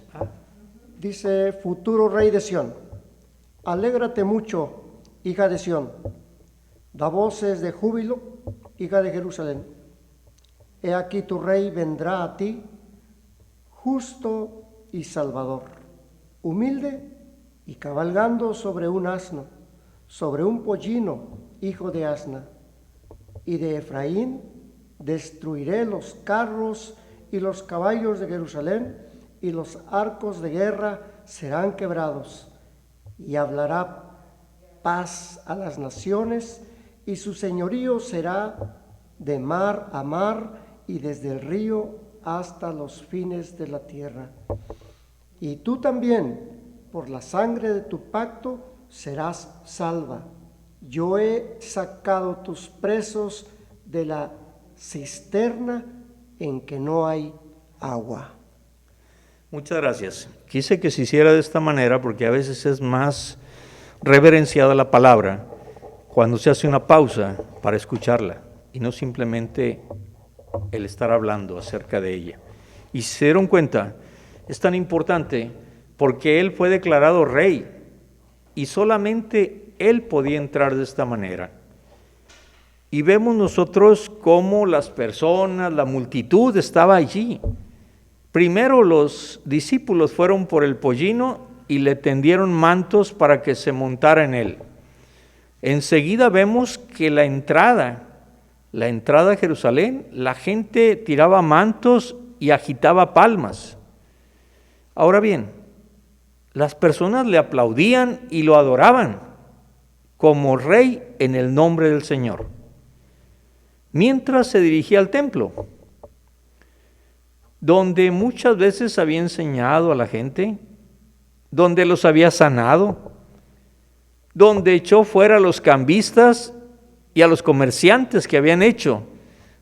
Dice: futuro rey de Sión, alégrate mucho, hija de Sión, da voces de júbilo, hija de Jerusalén. He aquí tu rey vendrá a ti, justo y salvador, humilde y cabalgando sobre un asno, sobre un pollino, hijo de asna. Y de Efraín destruiré los carros y los caballos de Jerusalén, y los arcos de guerra serán quebrados. Y hablará paz a las naciones, y su señorío será de mar a mar y desde el río hasta los fines de la tierra. Y tú también, por la sangre de tu pacto, serás salva. Yo he sacado tus presos de la cisterna en que no hay agua. Muchas gracias. Quise que se hiciera de esta manera porque a veces es más reverenciada la palabra cuando se hace una pausa para escucharla y no simplemente el estar hablando acerca de ella. Y si se dieron cuenta, es tan importante porque él fue declarado rey y solamente él podía entrar de esta manera. Y vemos nosotros cómo las personas, la multitud estaba allí. Primero los discípulos fueron por el pollino y le tendieron mantos para que se montara en él. Enseguida vemos que la entrada a Jerusalén, la gente tiraba mantos y agitaba palmas. Ahora bien, las personas le aplaudían y lo adoraban como rey en el nombre del Señor. Mientras se dirigía al templo, donde muchas veces había enseñado a la gente, donde los había sanado, donde echó fuera a los cambistas y a los comerciantes que habían hecho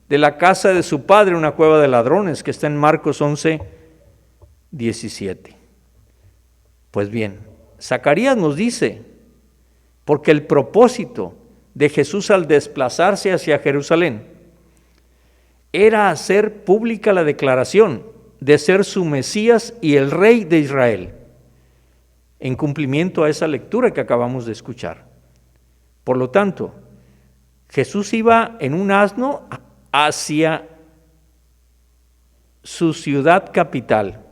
de la casa de su padre una cueva de ladrones, que está en Marcos 11:17. Pues bien, Zacarías nos dice, porque el propósito de Jesús al desplazarse hacia Jerusalén era hacer pública la declaración de ser su Mesías y el Rey de Israel, en cumplimiento a esa lectura que acabamos de escuchar. Por lo tanto, Jesús iba en un asno hacia su ciudad capital,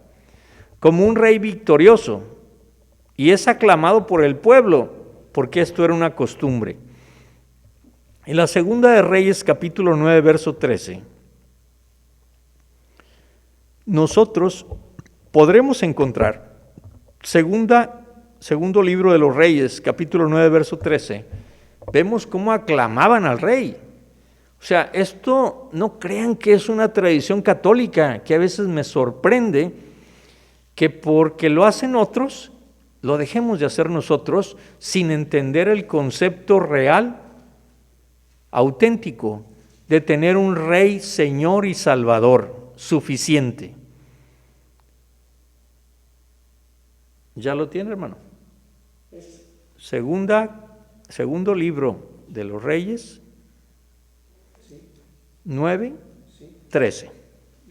como un rey victorioso, y es aclamado por el pueblo, porque esto era una costumbre. En la segunda de Reyes, capítulo 9, verso 13, nosotros podremos encontrar, segundo libro de los Reyes, capítulo 9, verso 13, vemos cómo aclamaban al rey. O sea, esto no crean que es una tradición católica, que a veces me sorprende que porque lo hacen otros, lo dejemos de hacer nosotros sin entender el concepto real, auténtico, de tener un rey, señor y salvador suficiente. ¿Ya lo tiene, hermano? Segundo libro de los Reyes, 9:13.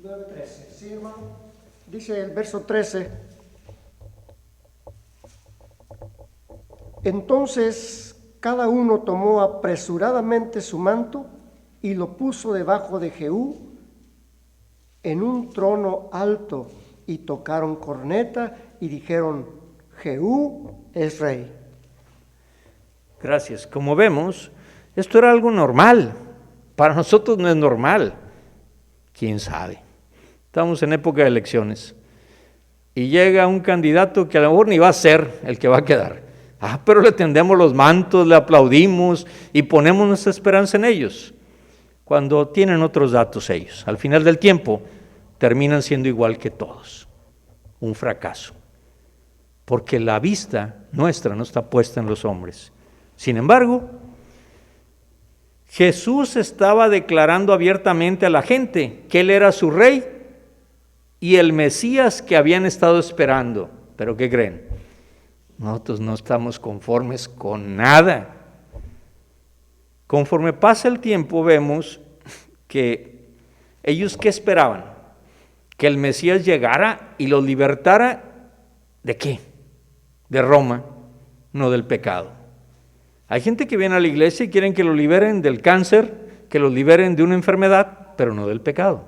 9:13, sí, hermano. Dice el verso 13: entonces cada uno tomó apresuradamente su manto y lo puso debajo de Jehú en un trono alto, y tocaron corneta y dijeron: Jehú es rey. Gracias. Como vemos, esto era algo normal. Para nosotros no es normal. ¿Quién sabe? Estamos en época de elecciones y llega un candidato que a lo mejor ni va a ser el que va a quedar. Pero le tendemos los mantos, le aplaudimos y ponemos nuestra esperanza en ellos, cuando tienen otros datos ellos. Al final del tiempo terminan siendo igual que todos, un fracaso, porque la vista nuestra no está puesta en los hombres. Sin embargo, Jesús estaba declarando abiertamente a la gente que Él era su rey y el Mesías que habían estado esperando. ¿Pero qué creen? Nosotros no estamos conformes con nada. Conforme pasa el tiempo, vemos que ellos, ¿qué esperaban? Que el Mesías llegara y los libertara, ¿de qué? De Roma, no del pecado. Hay gente que viene a la iglesia y quieren que lo liberen del cáncer, que los liberen de una enfermedad, pero no del pecado.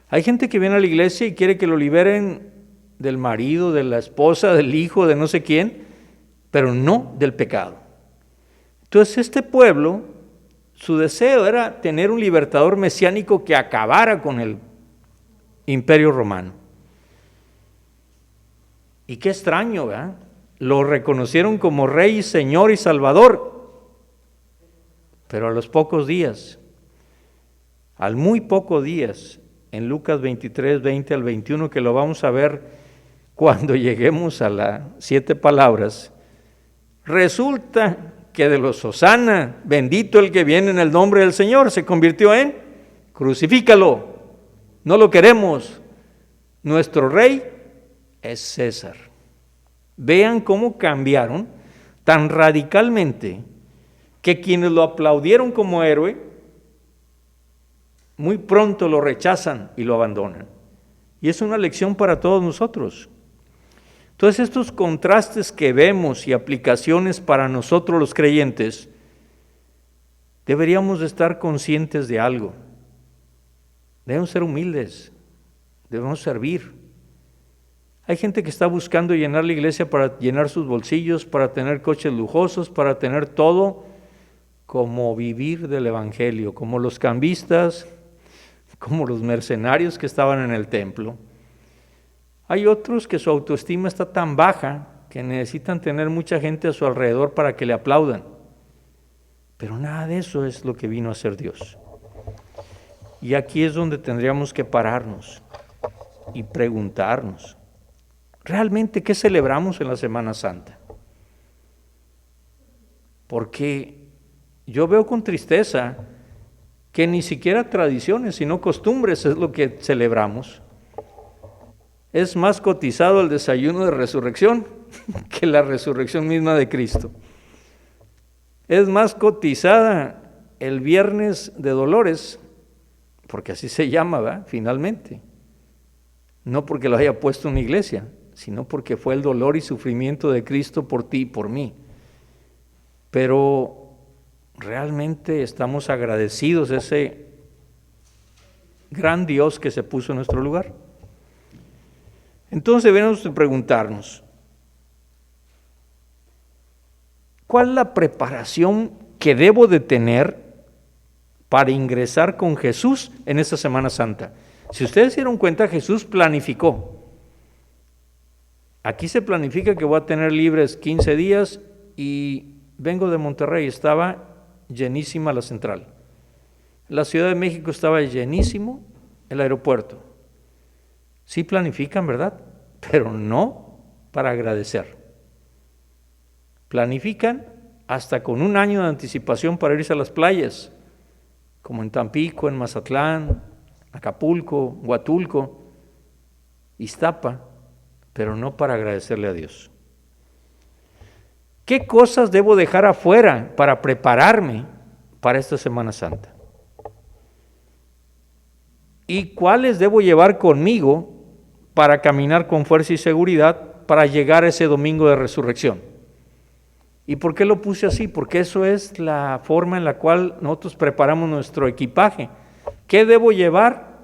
Hay gente que viene a la iglesia y quiere que lo liberen del marido, de la esposa, del hijo, de no sé quién, pero no del pecado. Entonces este pueblo, su deseo era tener un libertador mesiánico que acabara con el imperio romano. Y qué extraño, ¿verdad? lo reconocieron como Rey, Señor y Salvador. Pero a los pocos días, al muy pocos días, en Lucas 23, 20 al 21, que lo vamos a ver cuando lleguemos a las 7 palabras, resulta que de los Hosana, bendito el que viene en el nombre del Señor, se convirtió en crucifícalo, no lo queremos, nuestro rey es César. Vean cómo cambiaron tan radicalmente que quienes lo aplaudieron como héroe, muy pronto lo rechazan y lo abandonan. Y es una lección para todos nosotros. Entonces estos contrastes que vemos y aplicaciones para nosotros los creyentes, deberíamos de estar conscientes de algo. Debemos ser humildes, debemos servir. Hay gente que está buscando llenar la iglesia para llenar sus bolsillos, para tener coches lujosos, para tener todo, como vivir del evangelio, como los cambistas, como los mercenarios que estaban en el templo. Hay otros que su autoestima está tan baja que necesitan tener mucha gente a su alrededor para que le aplaudan. Pero nada de eso es lo que vino a hacer Dios. Y aquí es donde tendríamos que pararnos y preguntarnos, ¿realmente qué celebramos en la Semana Santa? Porque yo veo con tristeza que ni siquiera tradiciones, sino costumbres es lo que celebramos. Es más cotizado el desayuno de resurrección que la resurrección misma de Cristo. Es más cotizada el viernes de dolores, porque así se llama, ¿verdad? Finalmente. No porque lo haya puesto una iglesia, sino porque fue el dolor y sufrimiento de Cristo por ti y por mí. Pero realmente estamos agradecidos a ese gran Dios que se puso en nuestro lugar. Entonces debemos preguntarnos, ¿cuál es la preparación que debo de tener para ingresar con Jesús en esta Semana Santa? Si ustedes se dieron cuenta, Jesús planificó. Aquí se planifica que voy a tener libres 15 días y vengo de Monterrey, estaba llenísima la central. La Ciudad de México estaba llenísimo el aeropuerto. Sí planifican, ¿verdad? Pero no para agradecer. Planifican hasta con un año de anticipación para irse a las playas, como en Tampico, en Mazatlán, Acapulco, Huatulco, Iztapa, pero no para agradecerle a Dios. ¿Qué cosas debo dejar afuera para prepararme para esta Semana Santa? ¿Y cuáles debo llevar conmigo para caminar con fuerza y seguridad para llegar a ese domingo de resurrección? ¿Y por qué lo puse así? Porque eso es la forma en la cual nosotros preparamos nuestro equipaje. ¿Qué debo llevar?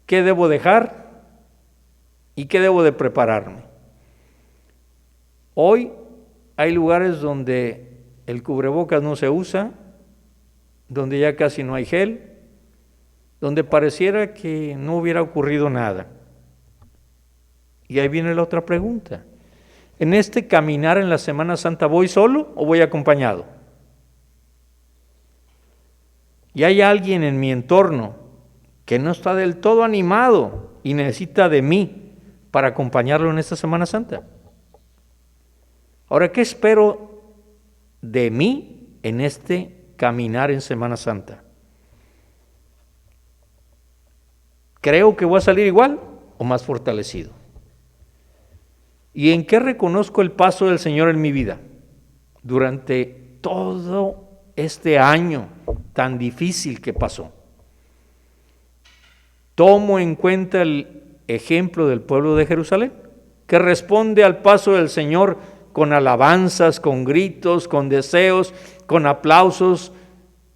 ¿Qué debo dejar? ¿Y qué debo de prepararme? Hoy hay lugares donde el cubrebocas no se usa, donde ya casi no hay gel, donde pareciera que no hubiera ocurrido nada. Y ahí viene la otra pregunta. En este caminar en la Semana Santa, ¿voy solo o voy acompañado? Y hay alguien en mi entorno que no está del todo animado y necesita de mí para acompañarlo en esta Semana Santa. Ahora, ¿qué espero de mí en este caminar en Semana Santa? ¿Creo que voy a salir igual o más fortalecido? ¿Y en qué reconozco el paso del Señor en mi vida? Durante todo este año tan difícil que pasó. Tomo en cuenta el ejemplo del pueblo de Jerusalén, que responde al paso del Señor con alabanzas, con gritos, con deseos, con aplausos,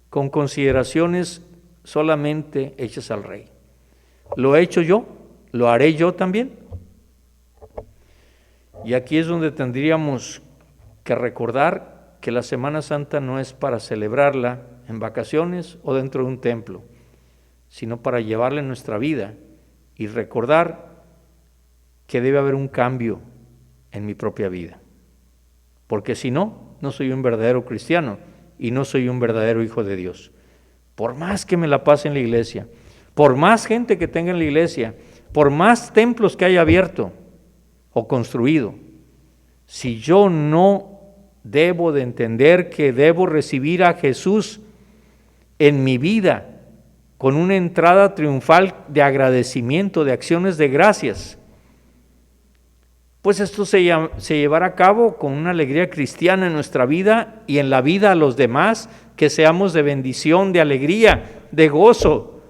con consideraciones solamente hechas al Rey. ¿Lo he hecho yo? ¿Lo haré yo también? Y aquí es donde tendríamos que recordar que la Semana Santa no es para celebrarla en vacaciones o dentro de un templo, sino para llevarla en nuestra vida y recordar que debe haber un cambio en mi propia vida. Porque si no, no soy un verdadero cristiano y no soy un verdadero hijo de Dios. Por más que me la pase en la iglesia, por más gente que tenga en la iglesia, por más templos que haya abierto o construido, si yo no debo de entender que debo recibir a Jesús en mi vida con una entrada triunfal de agradecimiento, de acciones de gracias, pues esto se llevará a cabo con una alegría cristiana en nuestra vida y en la vida a los demás, que seamos de bendición, de alegría, de gozo,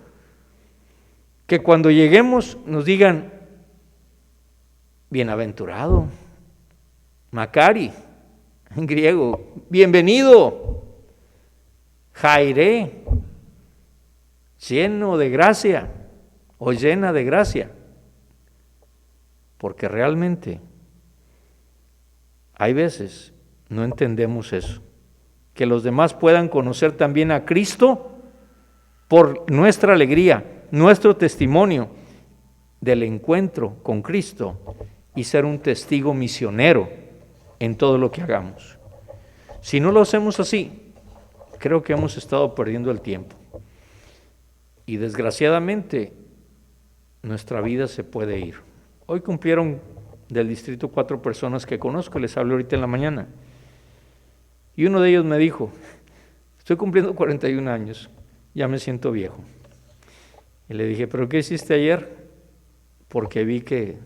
que cuando lleguemos nos digan, bienaventurado, Macari, en griego, bienvenido, Jairé, lleno de gracia o llena de gracia, porque realmente hay veces no entendemos eso, que los demás puedan conocer también a Cristo por nuestra alegría, nuestro testimonio del encuentro con Cristo y ser un testigo misionero en todo lo que hagamos. Si no lo hacemos así, creo que hemos estado perdiendo el tiempo. Y desgraciadamente nuestra vida se puede ir. Hoy cumplieron del distrito 4 personas que conozco, les hablé ahorita en la mañana. Y uno de ellos me dijo, estoy cumpliendo 41 años, ya me siento viejo. Y le dije, ¿pero qué hiciste ayer? Porque vi que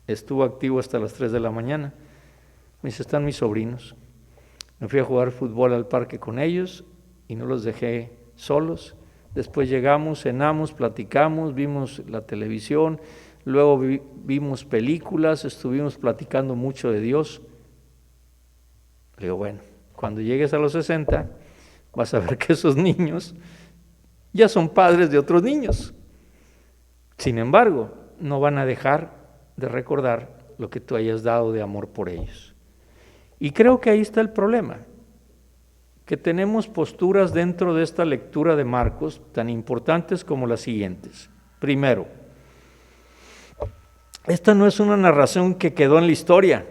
estuvo activo hasta las 3 de la mañana. Me dice, están mis sobrinos. Me fui a jugar fútbol al parque con ellos y no los dejé solos. Después llegamos, cenamos, platicamos, vimos la televisión, luego vimos películas, estuvimos platicando mucho de Dios. Le digo, bueno, cuando llegues a los 60, vas a ver que esos niños ya son padres de otros niños. Sin embargo, no van a dejar de recordar lo que tú hayas dado de amor por ellos. Y creo que ahí está el problema, que tenemos posturas dentro de esta lectura de Marcos tan importantes como las siguientes. Primero, esta no es una narración que quedó en la historia,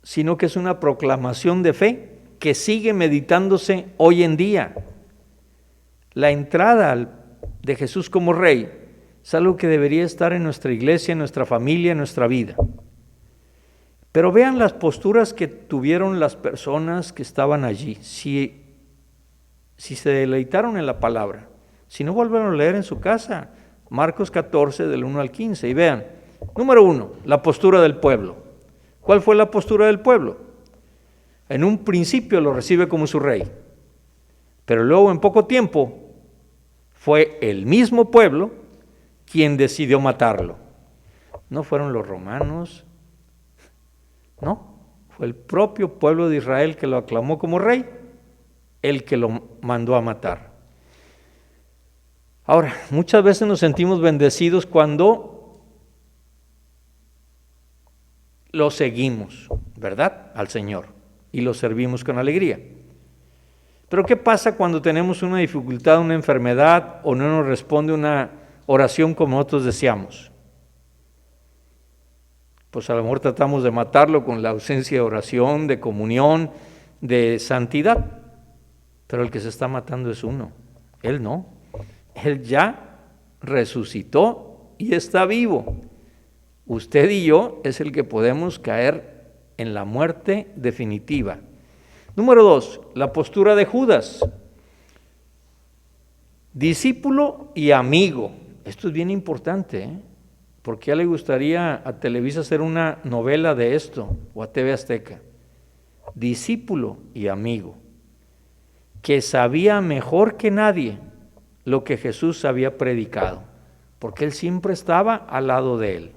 sino que es una proclamación de fe que sigue meditándose hoy en día. La entrada de Jesús como Rey es algo que debería estar en nuestra iglesia, en nuestra familia, en nuestra vida. Pero vean las posturas que tuvieron las personas que estaban allí. Si se deleitaron en la palabra, si no, vuelven a leer en su casa, Marcos 14, del 1 al 15, y vean, número 1, la postura del pueblo. ¿Cuál fue la postura del pueblo? En un principio lo recibe como su rey, pero luego en poco tiempo fue el mismo pueblo quien decidió matarlo. No fueron los romanos, no, fue el propio pueblo de Israel que lo aclamó como rey, el que lo mandó a matar. Ahora, muchas veces nos sentimos bendecidos cuando lo seguimos, ¿verdad?, al Señor, y lo servimos con alegría. Pero ¿qué pasa cuando tenemos una dificultad, una enfermedad, o no nos responde una oración como nosotros deseamos? Pues a lo mejor tratamos de matarlo con la ausencia de oración, de comunión, de santidad, pero el que se está matando es uno, él no, él ya resucitó y está vivo. Usted y yo es el que podemos caer en la muerte definitiva. Número 2, la postura de Judas, discípulo y amigo. Esto es bien importante, ¿eh? Porque ya le gustaría a Televisa hacer una novela de esto, o a TV Azteca. Discípulo y amigo, que sabía mejor que nadie lo que Jesús había predicado, porque él siempre estaba al lado de él.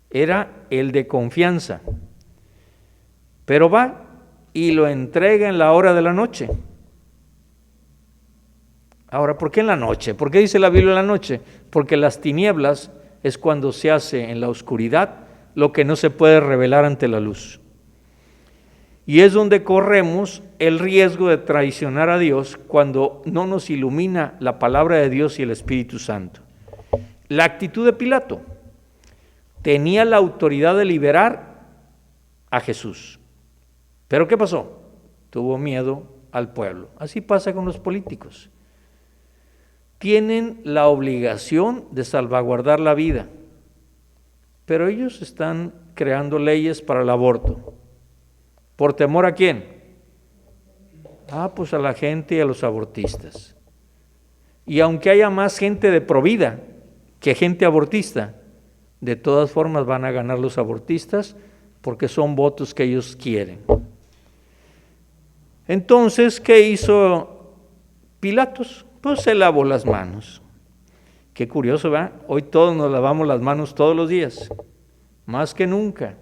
Era el de confianza, pero va y lo entrega en la hora de la noche. Ahora, ¿por qué en la noche? ¿Por qué dice la Biblia en la noche? Porque las tinieblas es cuando se hace en la oscuridad lo que no se puede revelar ante la luz. Y es donde corremos el riesgo de traicionar a Dios cuando no nos ilumina la palabra de Dios y el Espíritu Santo. La actitud de Pilato: tenía la autoridad de liberar a Jesús. ¿Pero qué pasó? Tuvo miedo al pueblo. Así pasa con los políticos. Tienen la obligación de salvaguardar la vida, pero ellos están creando leyes para el aborto. ¿Por temor a quién? Pues a la gente y a los abortistas. Y aunque haya más gente de provida que gente abortista, de todas formas van a ganar los abortistas porque son votos que ellos quieren. Entonces, ¿qué hizo Pilatos? Pues se lavó las manos. Qué curioso, ¿verdad? Hoy todos nos lavamos las manos todos los días, más que nunca.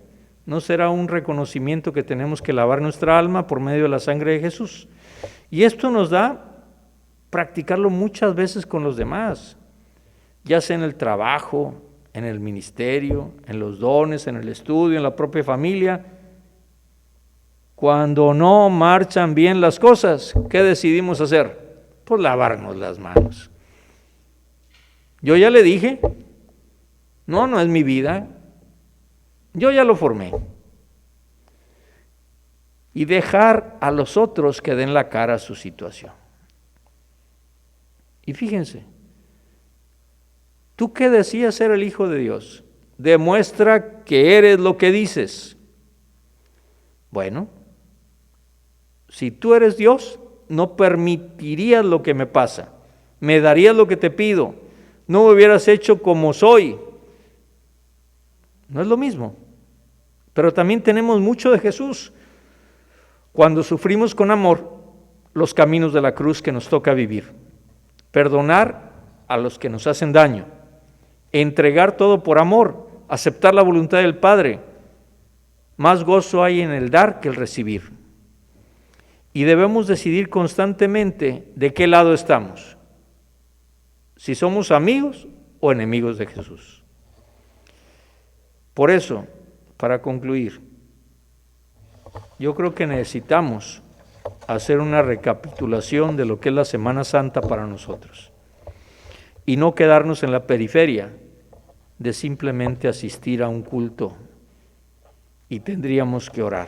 ¿No será un reconocimiento que tenemos que lavar nuestra alma por medio de la sangre de Jesús? Y esto nos da practicarlo muchas veces con los demás, ya sea en el trabajo, en el ministerio, en los dones, en el estudio, en la propia familia. Cuando no marchan bien las cosas, ¿qué decidimos hacer? Pues lavarnos las manos. Yo ya le dije, no es mi vida, yo ya lo formé. Y dejar a los otros que den la cara a su situación. Y fíjense, ¿tú qué decías ser el Hijo de Dios? Demuestra que eres lo que dices. Bueno, si tú eres Dios, no permitirías lo que me pasa, me darías lo que te pido, no me hubieras hecho como soy. No es lo mismo, pero también tenemos mucho de Jesús. Cuando sufrimos con amor los caminos de la cruz que nos toca vivir, perdonar a los que nos hacen daño, entregar todo por amor, aceptar la voluntad del Padre, más gozo hay en el dar que el recibir. Y debemos decidir constantemente de qué lado estamos, si somos amigos o enemigos de Jesús. Por eso, para concluir, yo creo que necesitamos hacer una recapitulación de lo que es la Semana Santa para nosotros y no quedarnos en la periferia de simplemente asistir a un culto, y tendríamos que orar.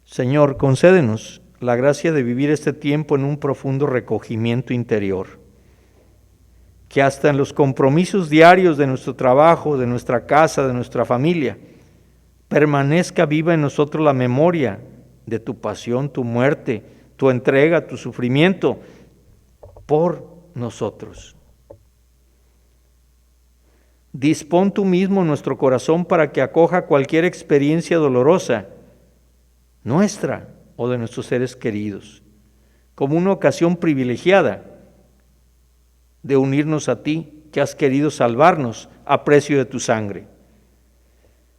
Señor, concédenos la gracia de vivir este tiempo en un profundo recogimiento interior, que hasta en los compromisos diarios de nuestro trabajo, de nuestra casa, de nuestra familia, permanezca viva en nosotros la memoria de tu pasión, tu muerte, tu entrega, tu sufrimiento por nosotros. Dispón tú mismo nuestro corazón para que acoja cualquier experiencia dolorosa, nuestra o de nuestros seres queridos, como una ocasión privilegiada de unirnos a ti, que has querido salvarnos a precio de tu sangre.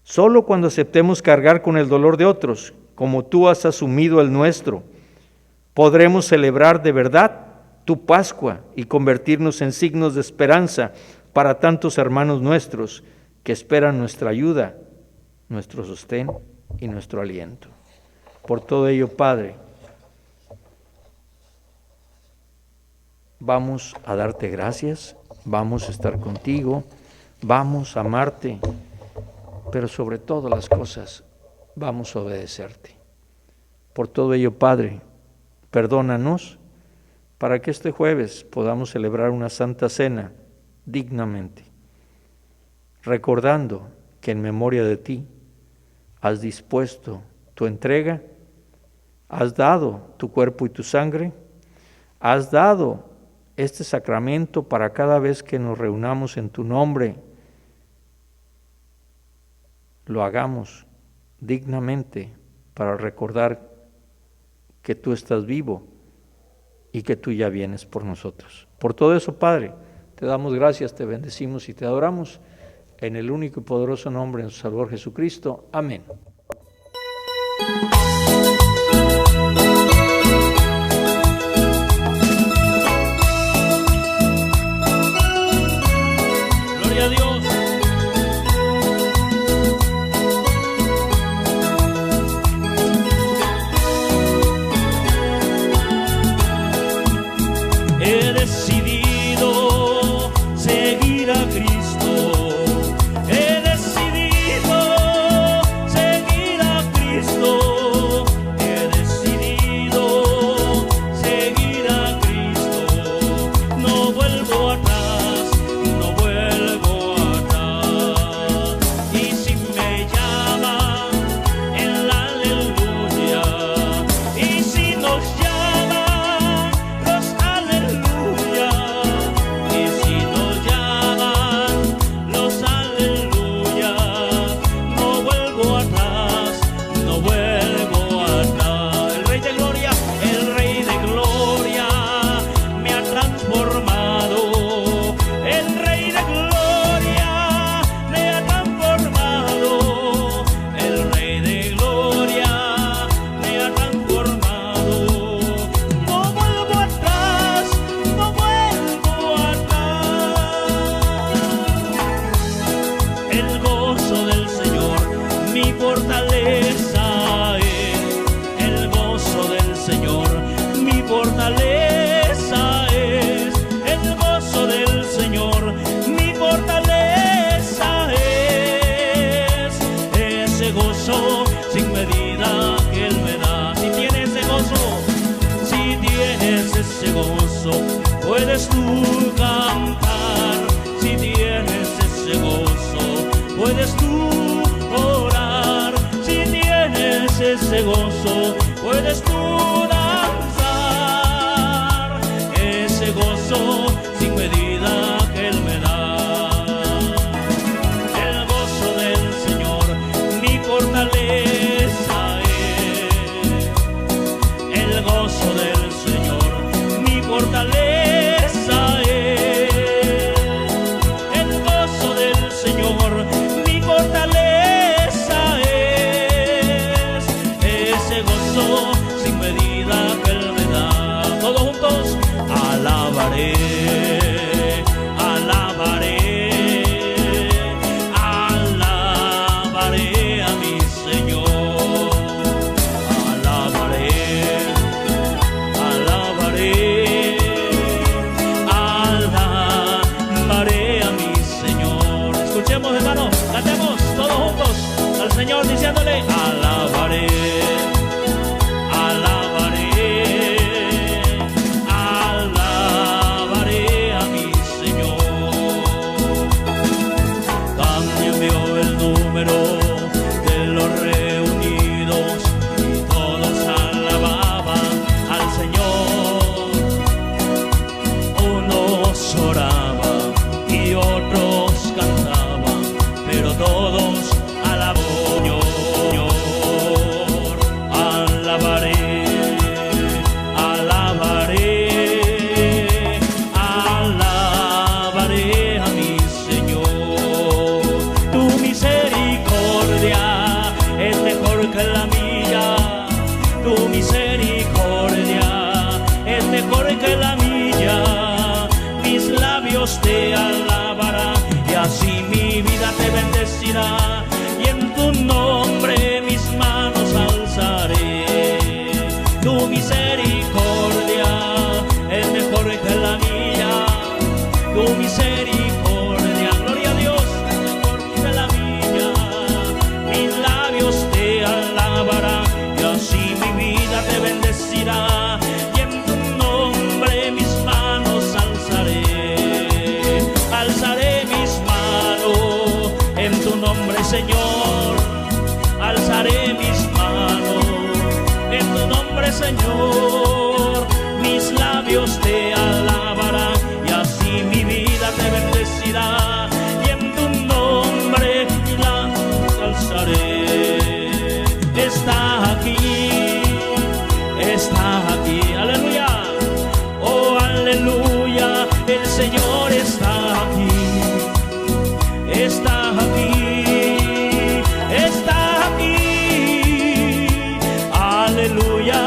Solo cuando aceptemos cargar con el dolor de otros, como tú has asumido el nuestro, podremos celebrar de verdad tu Pascua y convertirnos en signos de esperanza para tantos hermanos nuestros que esperan nuestra ayuda, nuestro sostén y nuestro aliento. Por todo ello, Padre, vamos a darte gracias, vamos a estar contigo, vamos a amarte, pero sobre todas las cosas vamos a obedecerte. Por todo ello, Padre, perdónanos para que este jueves podamos celebrar una Santa Cena dignamente, recordando que en memoria de ti has dispuesto tu entrega, has dado tu cuerpo y tu sangre, has dado este sacramento para cada vez que nos reunamos en tu nombre, lo hagamos dignamente para recordar que tú estás vivo y que tú ya vienes por nosotros. Por todo eso, Padre, te damos gracias, te bendecimos y te adoramos en el único y poderoso nombre de nuestro Salvador Jesucristo. Amén. Gloria a Dios. He decidido seguir a Cristo, he decidido puedes tú cantar, si tienes ese gozo, puedes tú orar, si tienes ese gozo, puedes tú danzar, ese gozo sin medida que Él me da. El gozo del Señor, mi fortaleza es. El gozo del Señor, mi fortaleza es. El gozo del Señor, mi fortaleza es. Ese gozo sin medida que Él me da. Todos juntos, alabaré, alabaré, alabaré a mi Señor. Alabaré, alabaré, alabaré a mi Señor. Escuchemos, hermanos, cantemos todos juntos al Señor diciéndole: alabaré, alabaré, alabaré a mi Señor. Cambió el número de los reunidos y todos alababan al Señor. Unos oraban y otros cantaban, pero todos alababan. Alabaré, alabaré, alabaré a mi Señor. Tu misericordia es mejor que la mía. Tu misericordia es mejor que la mía. Mis labios te alabarán y así mi vida te bendecirá. Y en tu nombre mis manos alzaré. Tu misericordia es mejor que la mía. Tu misericordia, gloria a Dios, es mejor que la mía. Mis labios te alabarán y así mi vida te bendecirá. Y en tu nombre mis manos alzaré. Alzaré mis manos en tu nombre, Señor. Alzaré mis manos en tu nombre, Señor. Mis labios te alabarán y así mi vida te bendecirá. Y en tu nombre la alzaré. Está aquí, aleluya. Oh, aleluya, el Señor está aquí. Está aquí, está aquí. Aleluya,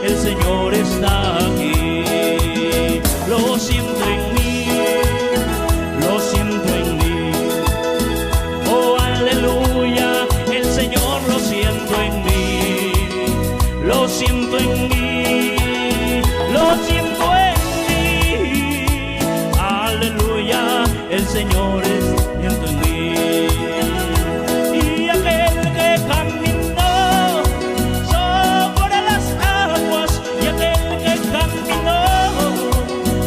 el Señor está aquí. Lo siento en mí, lo siento en mí. Oh, aleluya, el Señor lo siento en mí. Lo siento en mí, lo siento en mí. Aleluya, el Señor es siento en mí. Y aquel que caminó sobre las aguas, y aquel que caminó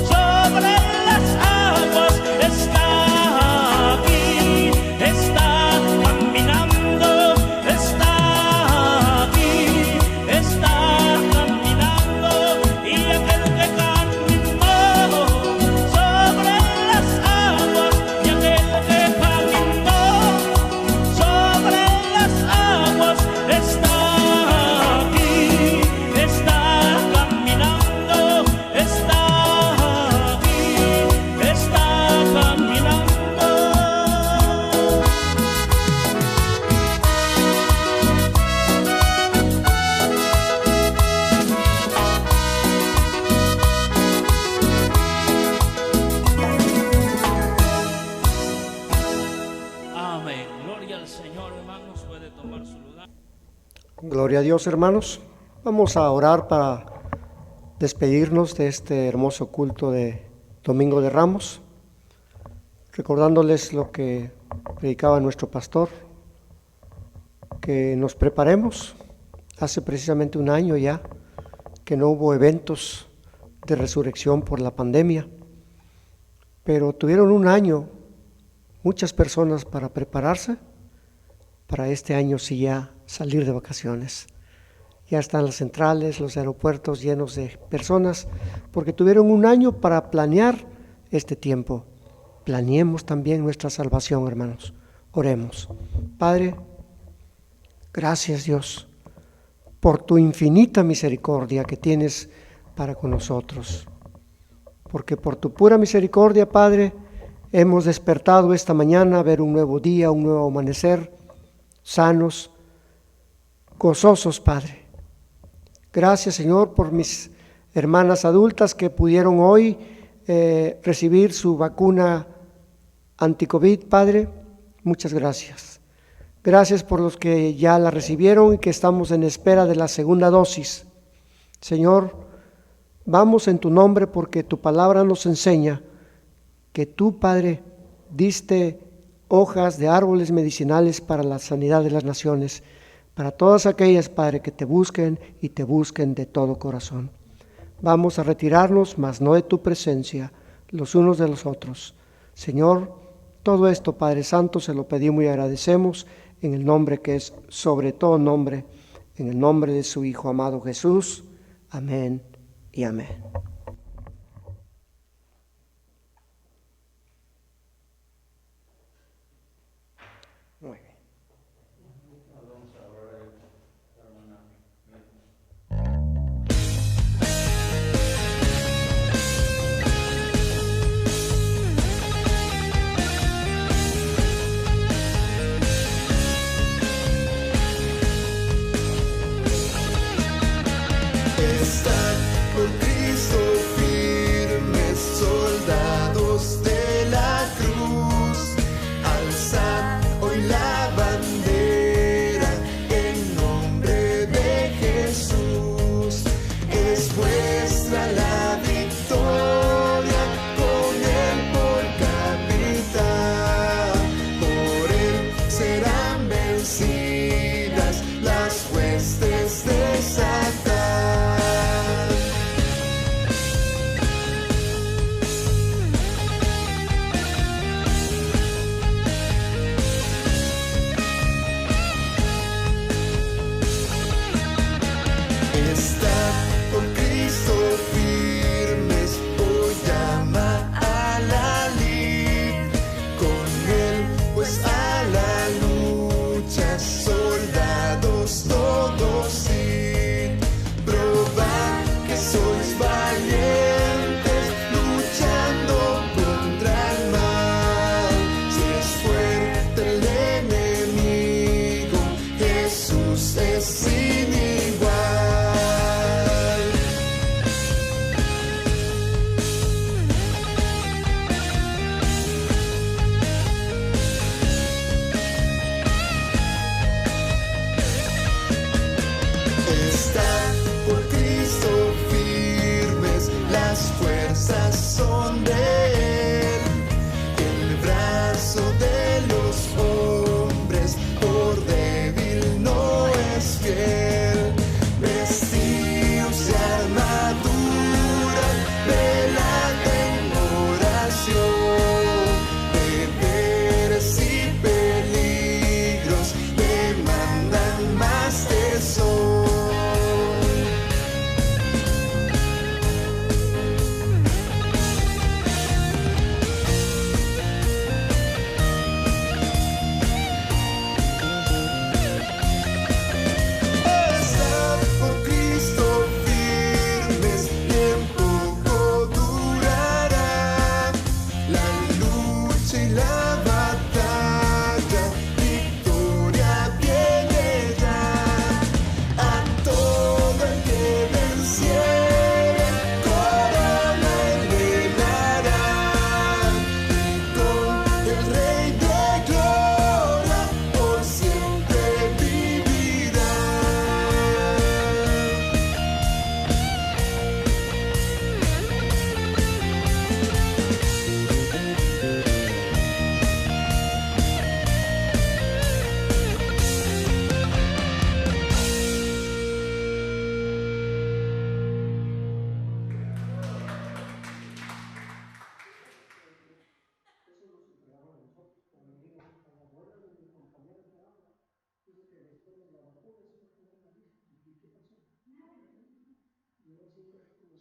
sobre las aguas está aquí, está caminando, está aquí, está caminando. Y aquel que caminó sobre las aguas, y aquel que caminó sobre las aguas está aquí, está caminando, está aquí, está caminando. Amén. Gloria al Señor, hermanos. Puede tomar su lugar. Gloria a Dios, hermanos. Vamos a orar para despedirnos de este hermoso culto de Domingo de Ramos, recordándoles lo que predicaba nuestro pastor, que nos preparemos. Hace precisamente un año ya que no hubo eventos de resurrección por la pandemia, pero tuvieron un año, muchas personas, para prepararse para este año sí ya salir de vacaciones. Ya están las centrales, los aeropuertos llenos de personas, porque tuvieron un año para planear este tiempo. Planeemos también nuestra salvación, hermanos. Oremos. Padre, gracias Dios por tu infinita misericordia que tienes para con nosotros. Porque por tu pura misericordia, Padre, hemos despertado esta mañana a ver un nuevo día, un nuevo amanecer, sanos, gozosos, Padre. Gracias, Señor, por mis hermanas adultas que pudieron hoy recibir su vacuna anti-COVID, Padre. Muchas gracias. Gracias por los que ya la recibieron y que estamos en espera de la segunda dosis. Señor, vamos en tu nombre porque tu palabra nos enseña que tú, Padre, diste hojas de árboles medicinales para la sanidad de las naciones, para todas aquellas, Padre, que te busquen y te busquen de todo corazón. Vamos a retirarnos, mas no de tu presencia, los unos de los otros. Señor, todo esto, Padre Santo, se lo pedimos y agradecemos en el nombre que es sobre todo nombre, en el nombre de su Hijo amado Jesús. Amén y amén. Muy bien. Estar con Cristo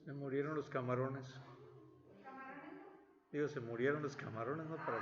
Se murieron los camarones. Digo, se murieron los camarones, ¿no? Para